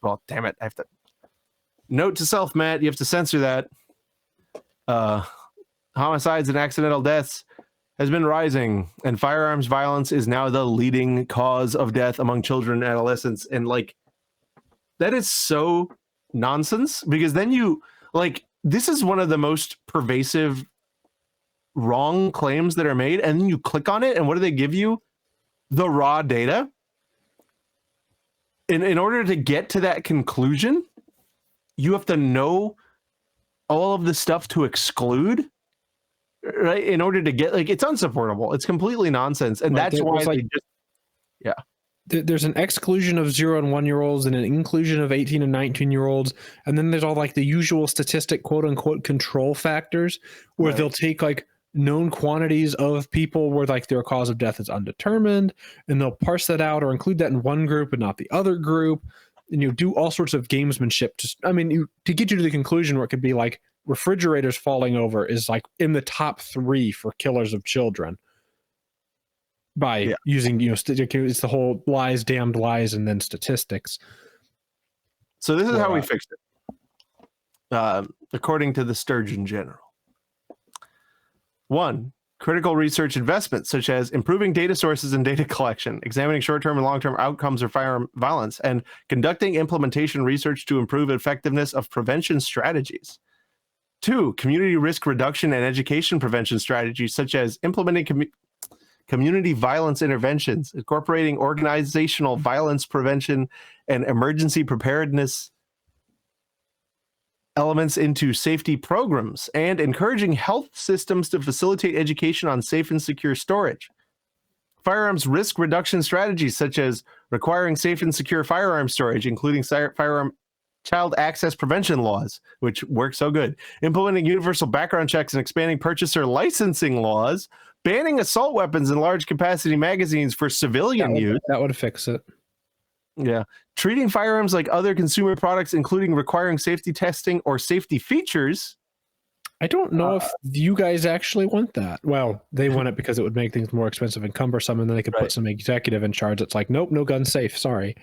Well, damn it, I have to. Note to self, Matt, you have to censor that. Homicides and accidental deaths has been rising, and firearms violence is now the leading cause of death among children and adolescents. And like, that is so nonsense, because then this is one of the most pervasive wrong claims that are made, and then you click on it, and what do they give you? The raw data. In order to get to that conclusion, you have to know all of the stuff to exclude, right? In order to get, like, it's unsupportable. It's completely nonsense. And that's why there's an exclusion of 0 and 1 year olds and an inclusion of 18 and 19 year olds. And then there's all like the usual statistic, quote unquote, control factors, where they'll take like known quantities of people where like their cause of death is undetermined, and they'll parse that out or include that in one group and not the other group. And you do all sorts of gamesmanship. To get you to the conclusion where it could be like refrigerators falling over is like in the top 3 for killers of children by using, it's the whole lies, damned lies, and then statistics. So this is how we fixed it. According to the Surgeon General. 1, critical research investments, such as improving data sources and data collection, examining short-term and long-term outcomes of firearm violence, and conducting implementation research to improve effectiveness of prevention strategies. 2, community risk reduction and education prevention strategies, such as implementing community violence interventions, incorporating organizational violence prevention and emergency preparedness elements into safety programs, and encouraging health systems to facilitate education on safe and secure storage. Firearms risk reduction strategies, such as requiring safe and secure firearm storage, including firearm child access prevention laws, which work so good. Implementing universal background checks and expanding purchaser licensing laws. Banning assault weapons and large capacity magazines for civilian use. That would fix it. Yeah. Treating firearms like other consumer products, including requiring safety testing or safety features. I don't know if you guys actually want that. Well, they want it because it would make things more expensive and cumbersome, and then they could put some executive in charge. It's like, nope, no gun safe. Sorry.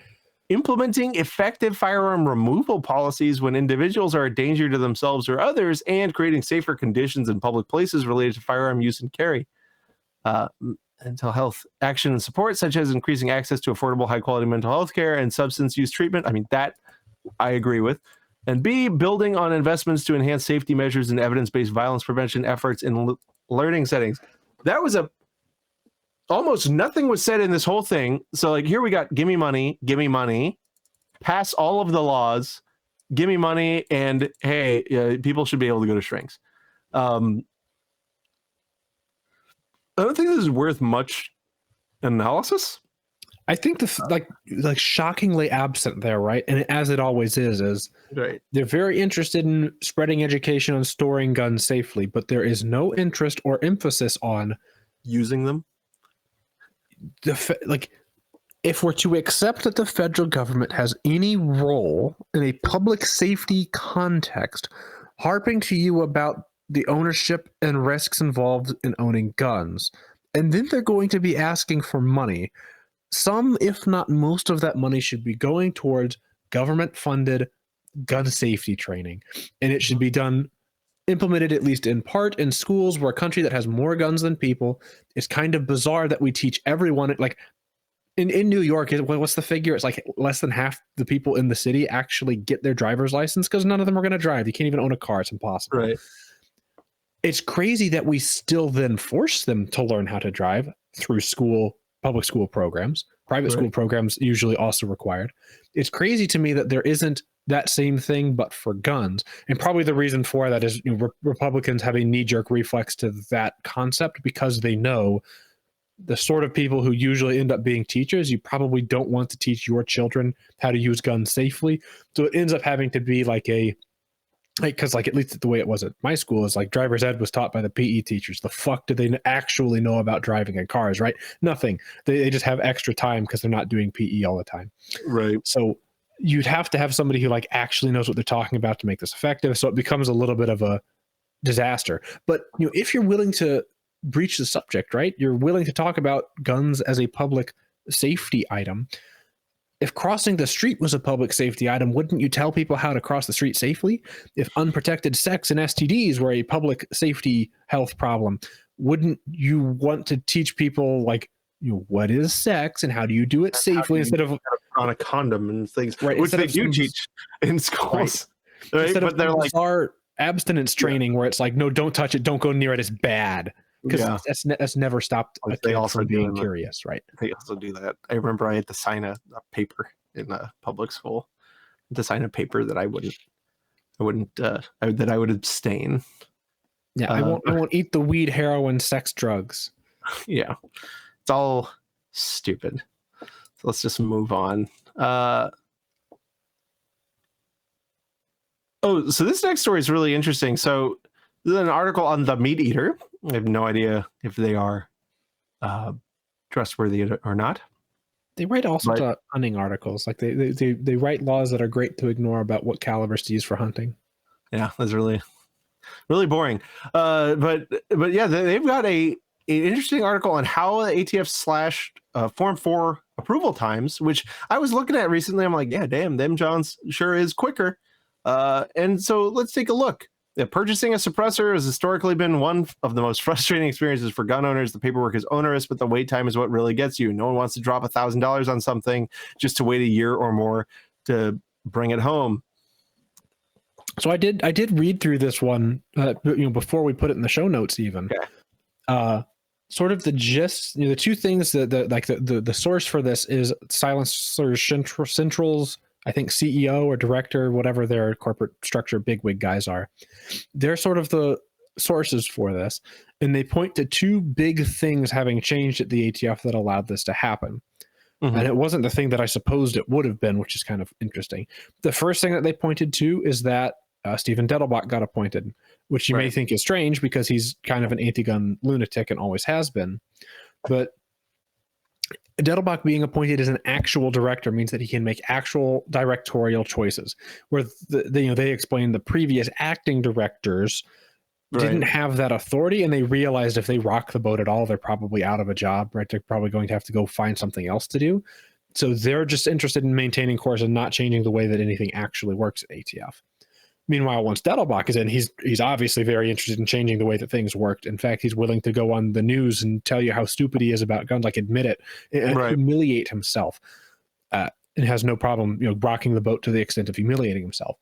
Implementing effective firearm removal policies when individuals are a danger to themselves or others, and creating safer conditions in public places related to firearm use and carry. Mental health action and support, such as increasing access to affordable, high-quality mental health care and substance use treatment. I mean, that I agree with. And B, building on investments to enhance safety measures and evidence-based violence prevention efforts in learning settings. That was almost nothing was said in this whole thing. So, like, here we got give me money, pass all of the laws, give me money, and hey, people should be able to go to shrinks. I don't think this is worth much analysis. I think like shockingly absent there, right? And as it always is Right. they're very interested in spreading education on storing guns safely, but there is no interest or emphasis on Using them. like if we're to accept that the federal government has any role in a public safety context, harping to you about the ownership and risks involved in owning guns, and then they're going to be asking for money. Some, if not most of that money should be going towards government-funded gun safety training. And it should be implemented at least in part in schools. Where a country that has more guns than people, it's kind of bizarre that we teach everyone, like in New York, what's the figure? It's like less than half the people in the city actually get their driver's license because none of them are going to drive. You can't even own a car. It's impossible. Right. It's crazy that we still then force them to learn how to drive through school, public school programs. Private school programs usually also required. It's crazy to me that there isn't that same thing, but for guns. And probably the reason for that is Republicans have a knee-jerk reflex to that concept because they know the sort of people who usually end up being teachers, you probably don't want to teach your children how to use guns safely. So it ends up having to be because at least the way it was at my school is like driver's ed was taught by the PE teachers. The fuck do they actually know about driving in cars, right? Nothing. They just have extra time because they're not doing PE all the time. Right. So you'd have to have somebody who actually knows what they're talking about to make this effective. So it becomes a little bit of a disaster. But if you're willing to breach the subject, right? You're willing to talk about guns as a public safety item. If crossing the street was a public safety item, wouldn't you tell people how to cross the street safely? If unprotected sex and STDs were a public safety health problem, wouldn't you want to teach people what is sex and how do you do it safely instead of on a condom and things, right? Which they do teach in schools, right? Instead But of they're bizarre abstinence training where it's like, no, don't touch it, don't go near it, it's bad. Because that's never stopped a kid from being curious, right? They also do that. I remember I had to sign a paper in a public school to sign a paper that I would abstain. Yeah, I won't eat the weed, heroin, sex, drugs. Yeah, it's all stupid. So let's just move on. So this next story is really interesting. So there's an article on the meat eater. I have no idea if they are trustworthy or not. They write all sorts of hunting articles. Like they write laws that are great to ignore about what calibers to use for hunting. Yeah, that's really boring. But yeah, they've got an interesting article on how the ATF slashed Form 4 approval times, which I was looking at recently. I'm like, yeah, damn, them Johns sure is quicker. And so let's take a look. Yeah, purchasing a suppressor has historically been one of the most frustrating experiences for gun owners. The paperwork is onerous, but the wait time is what really gets you. No one wants to drop $1,000 on something just to wait a year or more to bring it home. So I did read through this one, before we put it in the show notes, even. Okay. Sort of the gist. The two things that the source for this is Silencer Central's, I think, CEO or director, whatever their corporate structure bigwig guys are. They're sort of the sources for this, and they point to two big things having changed at the ATF that allowed this to happen. Mm-hmm. And it wasn't the thing that I supposed it would have been, which is kind of interesting. The first thing that they pointed to is that Stephen Dettelbach got appointed, which you may think is strange because he's kind of an anti-gun lunatic and always has been. But Dettelbach being appointed as an actual director means that he can make actual directorial choices, where they explained the previous acting directors didn't have that authority, and they realized if they rock the boat at all, they're probably out of a job, right? They're probably going to have to go find something else to do. So they're just interested in maintaining course and not changing the way that anything actually works at ATF. Meanwhile, once Dettelbach is in, he's obviously very interested in changing the way that things worked. In fact, he's willing to go on the news and tell you how stupid he is about guns, admit it, and humiliate himself, and has no problem, rocking the boat to the extent of humiliating himself.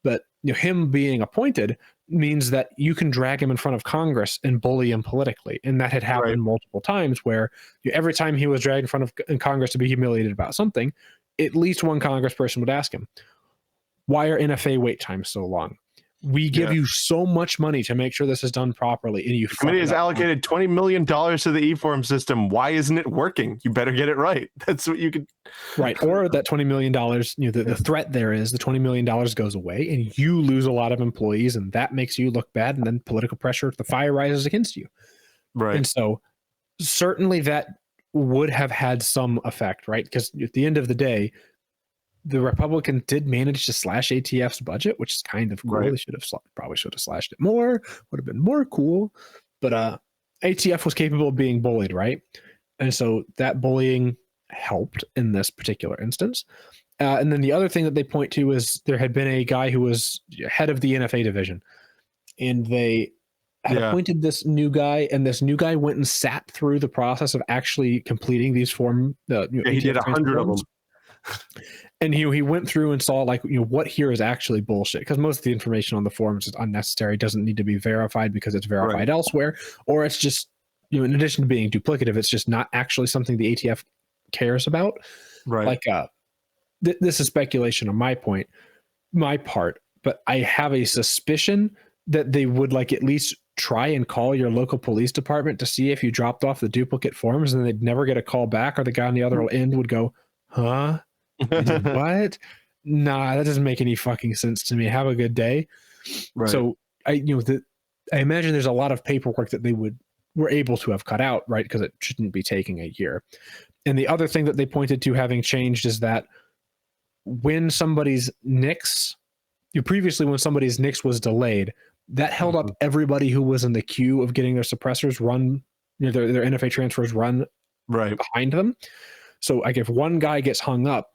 But him being appointed means that you can drag him in front of Congress and bully him politically, and that had happened multiple times. Where every time he was dragged in front of Congress to be humiliated about something, at least one congressperson would ask him, why are NFA wait times so long? we give you so much money to make sure this is done properly, and you The committee has allocated $20 million to the e-form system. Why isn't it working? You better get it right. That's what you could. Right. Or that $20 million, the threat there is the $20 million goes away and you lose a lot of employees, and that makes you look bad. And then political pressure, the fire rises against you. Right. And so certainly that would have had some effect, right? Because at the end of the day, the Republicans did manage to slash ATF's budget, which is kind of cool. Right. They probably should have slashed it more, would have been more cool. But ATF was capable of being bullied, right? And so that bullying helped in this particular instance. And then the other thing that they point to is there had been a guy who was head of the NFA division, and they had appointed this new guy, and this new guy went and sat through the process of actually completing these he did 100 of them. And he went through and saw what here is actually bullshit, because most of the information on the forms is unnecessary, doesn't need to be verified because it's verified elsewhere, or it's just in addition to being duplicative, it's just not actually something the ATF cares about. Right. This is speculation on my part, but I have a suspicion that they would at least try and call your local police department to see if you dropped off the duplicate forms, and they'd never get a call back, or the guy on the other end would go, huh? What? Nah, that doesn't make any fucking sense to me. Have a good day. Right. So I imagine there's a lot of paperwork that they were able to have cut out, right? Because it shouldn't be taking a year. And the other thing that they pointed to having changed is that when somebody's NICS, when somebody's NICS was delayed, that held up everybody who was in the queue of getting their suppressors run, their NFA transfers run behind them. So if one guy gets hung up,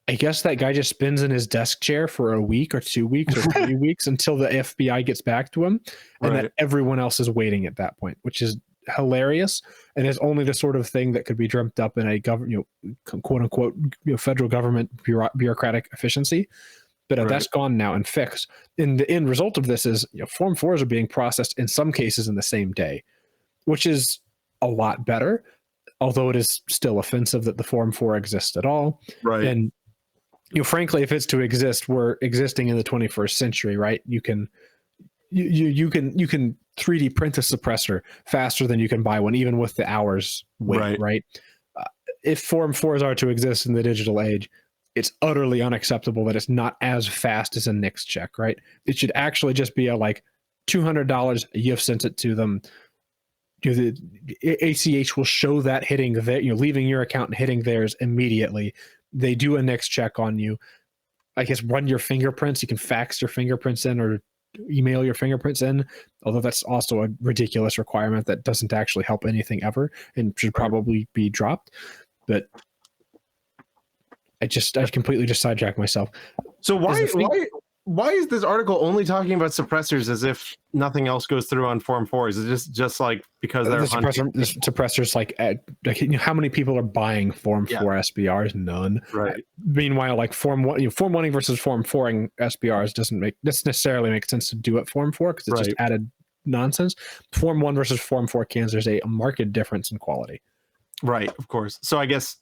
I guess that guy just spins in his desk chair for a week or 2 weeks or 3 weeks until the FBI gets back to him, and that everyone else is waiting at that point, which is hilarious, and is only the sort of thing that could be dreamt up in a government, quote unquote, federal government bureaucratic efficiency. But that's gone now and fixed. And the end result of this is Form 4s are being processed in some cases in the same day, which is a lot better, although it is still offensive that the Form 4 exists at all. Right. And frankly, if it's to exist, we're existing in the 21st century, right? You can 3D print a suppressor faster than you can buy one, even with the hours wait, right? If Form 4s are to exist in the digital age, it's utterly unacceptable that it's not as fast as a NICS check, right? It should actually just be a $200, you've sent it to them. The ACH will show that hitting leaving your account and hitting theirs immediately. They do a NICS check on you. I guess run your fingerprints. You can fax your fingerprints in or email your fingerprints in, although that's also a ridiculous requirement that doesn't actually help anything ever and should probably be dropped. But I completely just sidetracked myself. So why is this article only talking about suppressors as if nothing else goes through on Form 4? Is it just because they're the suppressors how many people are buying Form 4 SBRs? None. Right. Meanwhile, Form 1, Form 1 versus Form 4 SBRs doesn't necessarily make sense to do at Form 4 because it's just added nonsense. Form 1 versus Form 4 cans, there's a marked difference in quality. Right, of course. So I guess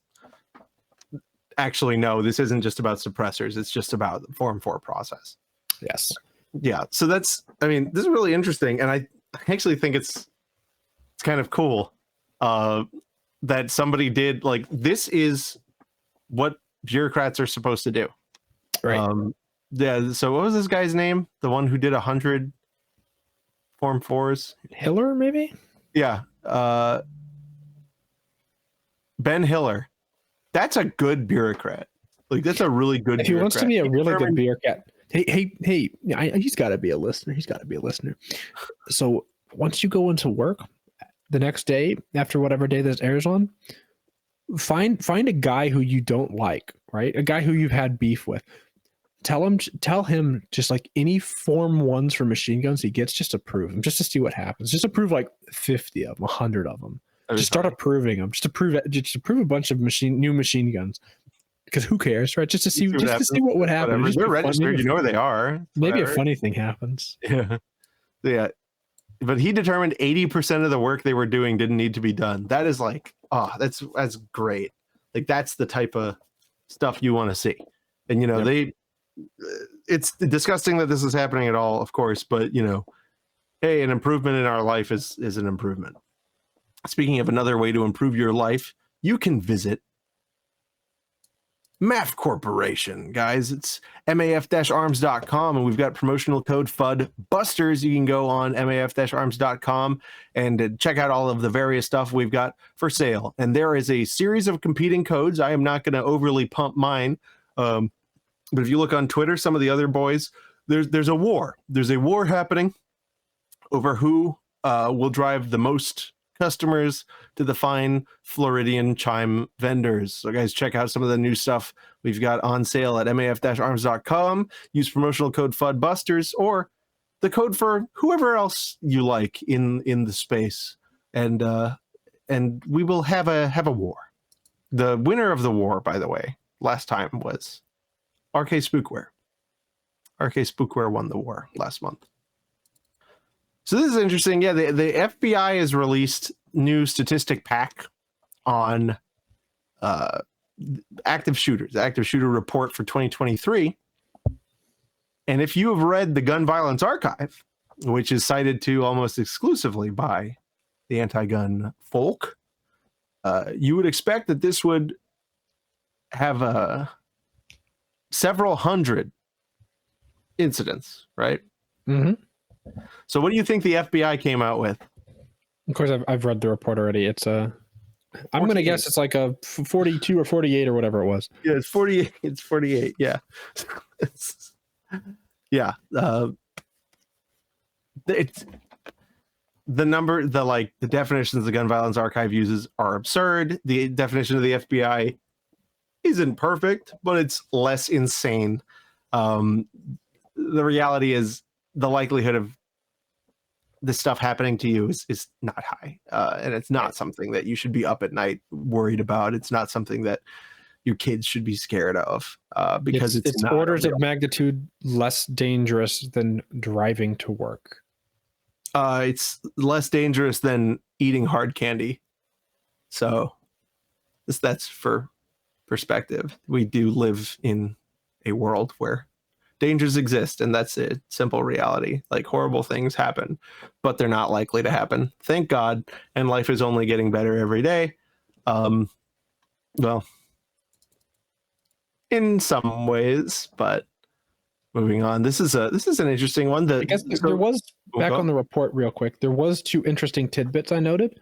actually, no, this isn't just about suppressors. It's just about the Form 4 process. Yes. Yeah. So this is really interesting. And I actually think it's kind of cool that somebody did this is what bureaucrats are supposed to do. Right. So what was this guy's name? The one who did 100 Form 4s? Hiller, maybe? Yeah. Ben Hiller. That's a good bureaucrat. That's a really good bureaucrat. If he wants to be a really good bureaucrat, hey, he's got to be a listener. So once you go into work the next day, after whatever day this airs on, find a guy who you don't like, right? A guy who you've had beef with. Tell him just any Form 1s for machine guns he gets, just approve them, just to see what happens. Just approve 50 of them, 100 of them. Just start approving them. Just approve a bunch of new machine guns, because who cares, right? Just to see what would happen. They're registered, you know where they are. Maybe a funny thing happens. Yeah. But he determined 80% of the work they were doing didn't need to be done. That is that's great. That's the type of stuff you want to see. And it's disgusting that this is happening at all, of course, but you know, hey, an improvement in our life is an improvement. Speaking of another way to improve your life, you can visit MAF Corporation, guys. It's MAF-arms.com, and we've got promotional code FUDBusters. You can go on MAF-arms.com and check out all of the various stuff we've got for sale. And there is a series of competing codes. I am not going to overly pump mine, but if you look on Twitter, some of the other boys, there's a war. There's a war happening over who will drive the most customers to the fine Floridian chime vendors. So guys, check out some of the new stuff we've got on sale at maf-arms.com. Use promotional code FUDBusters or the code for whoever else you like in the space, and we will have a war. The winner of the war, by the way, last time was RK Spookware. RK Spookware won the war last month. So this is interesting. Yeah, the FBI has released new statistic pack on active shooters, active shooter report for 2023. And if you have read the Gun Violence Archive, which is cited to almost exclusively by the anti-gun folk, you would expect that this would have several hundred incidents, right? Mm-hmm. So what do you think the FBI came out with? Of course, I've read the report already. It's I'm going to guess it's like a 42 or 48 or whatever it was. Yeah, it's 48. It's 48. Yeah. Yeah. It's the number, the definitions the Gun Violence Archive uses are absurd. The definition of the FBI isn't perfect, but it's less insane. The reality is the likelihood of this stuff happening to you is not high. And it's not something that you should be up at night worried about. It's not something that your kids should be scared of because it's not orders of magnitude less dangerous than driving to work. It's less dangerous than eating hard candy. So that's for perspective. We do live in a world where dangers exist, and that's a simple reality. Like, horrible things happen, but they're not likely to happen, thank God, and life is only getting better every day. Well, in some ways, but moving on. This is an interesting one. I guess there was, back on the report real quick, there was two interesting tidbits I noted.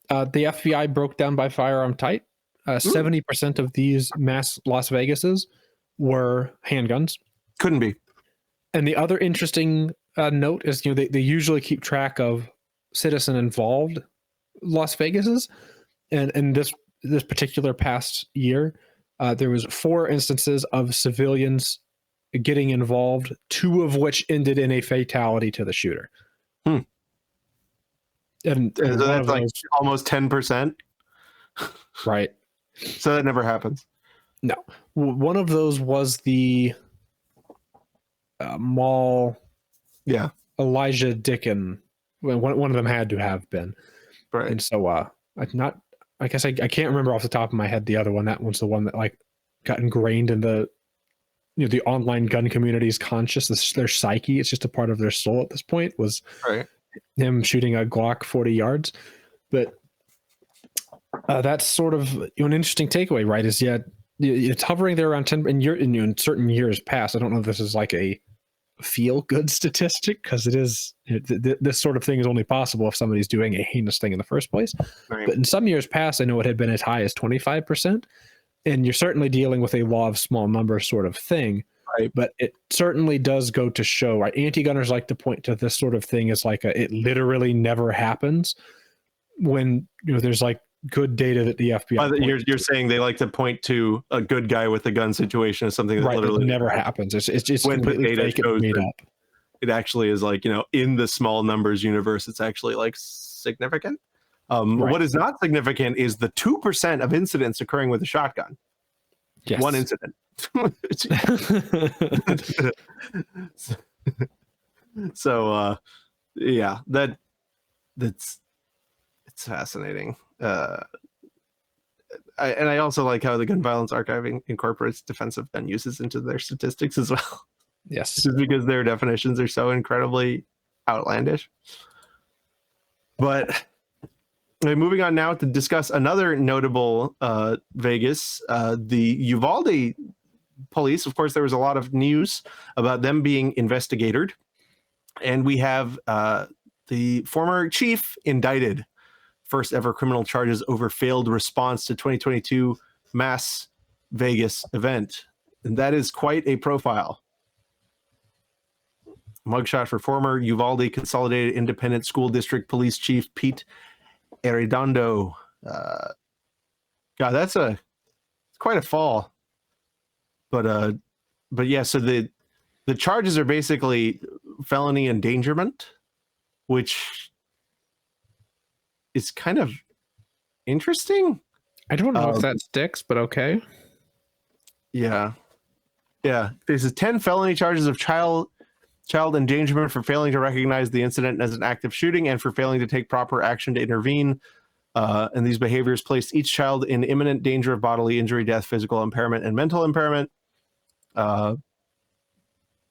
The FBI broke down by firearm type. 70% of these mass Las Vegases were handguns. Couldn't be. And the other interesting note is, they usually keep track of citizen involved Las Vegases, and in this particular past year, there was 4 instances of civilians getting involved, 2 of which ended in a fatality to the shooter. And so that's like almost 10%, right? So that never happens. No, one of those was the mall. Yeah, Elijah Dickin. One of them had to have been, right. And so I guess I can't remember off the top of my head the other one. That one's the one that got ingrained in the the online gun community's conscious, their psyche. It's just a part of their soul at this point, was right. him shooting a Glock 40 yards. But that's sort of an interesting takeaway, right? Is it's hovering there around 10 in certain years past. I don't know if this is like a feel good statistic, because it is, this sort of thing is only possible if somebody's doing a heinous thing in the first place. Right. But in some years past, I know it had been as high as 25%. And you're certainly dealing with a law of small numbers sort of thing. Right. But it certainly does go to show, right? Anti-gunners like to point to this sort of thing as it literally never happens, when there's good data that the FBI. You're saying they like to point to a good guy with a gun situation as something that literally never happens. It's just when data shows made up. It actually is in the small numbers universe, it's actually significant. Right. What is not significant is the 2% of incidents occurring with a shotgun. Yes. One incident. So yeah, it's fascinating. I also like how the Gun Violence Archive incorporates defensive gun uses into their statistics as well. Yes. Just because their definitions are so incredibly outlandish. But moving on now to discuss another notable Vegas, the Uvalde police. Of course, there was a lot of news about them being investigated. And we have the former chief indicted, first ever criminal charges over failed response to 2022 mass Vegas event. And that is quite a profile. Mugshot for former Uvalde Consolidated Independent School District Police Chief Pete Arredondo. God, that's quite a fall. But yeah, so the charges are basically felony endangerment, which is kind of interesting. I don't know if that sticks, but okay. Yeah. There's 10 felony charges of child endangerment for failing to recognize the incident as an active shooting and for failing to take proper action to intervene. And these behaviors placed each child in imminent danger of bodily injury, death, physical impairment, and mental impairment. And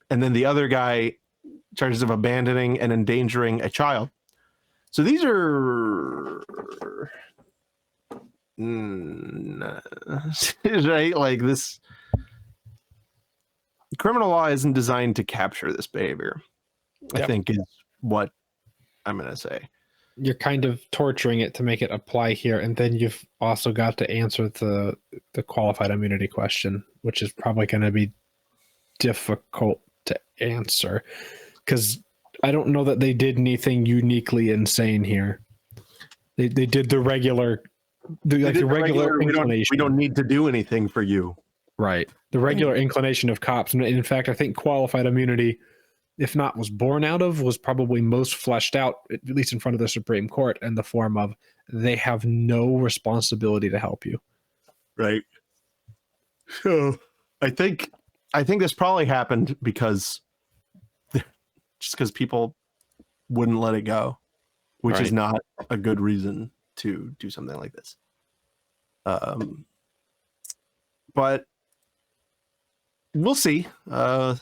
then the other guy, charges of abandoning and endangering a child. So these are right, like this. Criminal law isn't designed to capture this behavior. Yep. I think is what I'm going to say. You're kind of torturing it to make it apply here, and then you've also got to answer the qualified immunity question, which is probably going to be difficult to answer because I don't know that they did anything uniquely insane here. They did the regular, regular inclination. We don't need to do anything for you. Right. The regular inclination of cops. And in fact, I think qualified immunity, if not was born out of, was probably most fleshed out, at least in front of the Supreme Court, in the form of they have no responsibility to help you. Right. So I think this probably happened because people wouldn't let it go, which is not a good reason to do something like this. But we'll see. We'll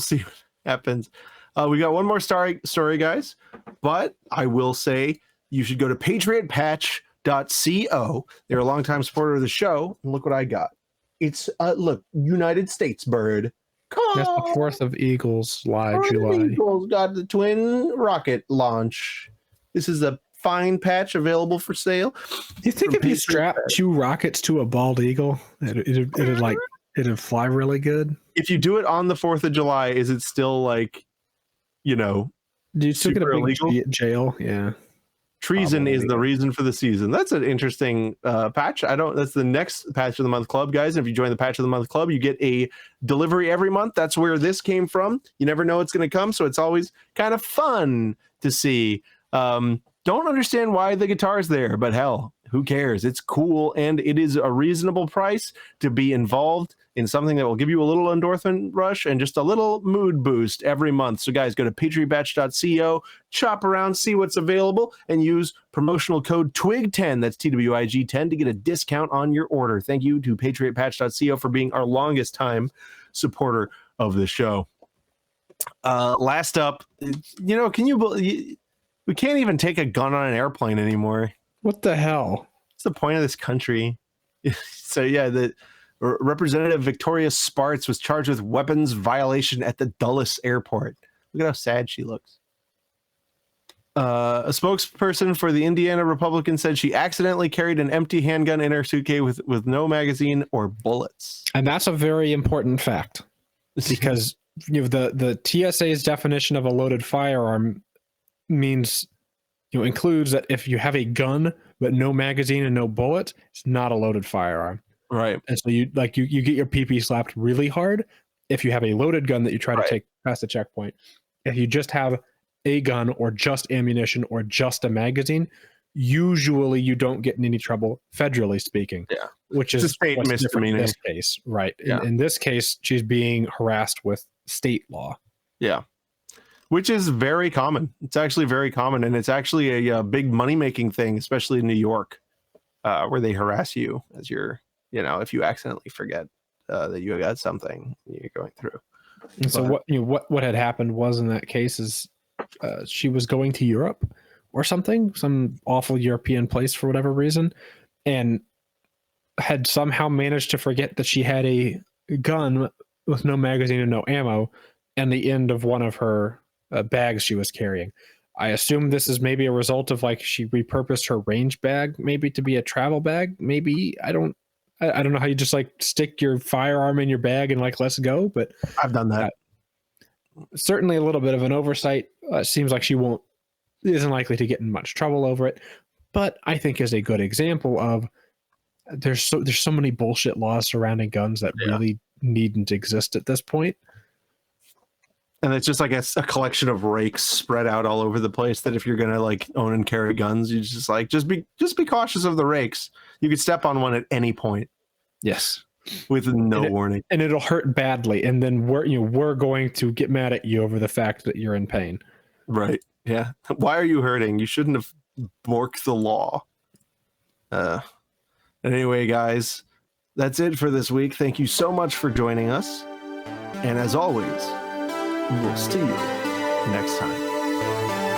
see what happens. We got one more story, guys. But I will say you should go to patriotpatch.co. They're a longtime supporter of the show. And look what I got. It's look, United States bird. That's the 4th of Eagles live July. Eagles got the twin rocket launch. This is a fine patch available for sale. Do you think if you strap 2 rockets to a bald eagle, it'd fly really good? If you do it on the 4th of July, is it still like, do you still get a big jail? Yeah. Treason is the reason for the season. That's an interesting patch. That's the next patch of the month club, guys. And if you join the patch of the month club, you get a delivery every month. That's where this came from. You never know it's going to come. So it's always kind of fun to see. Don't understand why the guitar's there, but hell, who cares? It's cool. And it is a reasonable price to be involved in something that will give you a little endorphin rush and just a little mood boost every month. So guys, go to patriotbatch.co, chop around, see what's available, and use promotional code TWIG10, that's TWIG10, to get a discount on your order. Thank you to patriotpatch.co for being our longest time supporter of the show. Last up, can you believe we can't even take a gun on an airplane anymore? What the hell? What's the point of this country? So yeah, the Representative Victoria Spartz was charged with weapons violation at the Dulles Airport. Look at how sad she looks. A spokesperson for the Indiana Republican said she accidentally carried an empty handgun in her suitcase with no magazine or bullets. And that's a very important fact because the TSA's definition of a loaded firearm means includes that if you have a gun but no magazine and no bullet, it's not a loaded firearm. Right. And so you get your PP slapped really hard if you have a loaded gun that you try to take past the checkpoint. If you just have a gun or just ammunition or just a magazine, usually you don't get in any trouble, federally speaking. Yeah. Which is a state misdemeanor in this case. Right. Yeah. In this case, she's being harassed with state law. Yeah. Which is very common. It's actually very common. And it's actually a big money-making thing, especially in New York, where they harass you as you're, if you accidentally forget that you got something you're going through. And so what had happened was, in that case, is she was going to Europe or something, some awful European place for whatever reason, and had somehow managed to forget that she had a gun with no magazine and no ammo and the end of one of her bags she was carrying. I assume this is maybe a result of like she repurposed her range bag maybe to be a travel bag. Maybe I don't know how you just like stick your firearm in your bag and like let's go, but I've done that. Certainly a little bit of an oversight. Seems like she isn't likely to get in much trouble over it, but I think is a good example of there's so many bullshit laws surrounding guns that really needn't exist at this point. And it's just like a collection of rakes spread out all over the place that if you're going to like own and carry guns, you just like, just be cautious of the rakes. You could step on one at any point. Yes. With no warning. And it'll hurt badly. And then we're going to get mad at you over the fact that you're in pain. Right. Yeah. Why are you hurting? You shouldn't have borked the law. Anyway, guys, that's it for this week. Thank you so much for joining us. And as always, we'll see you next time.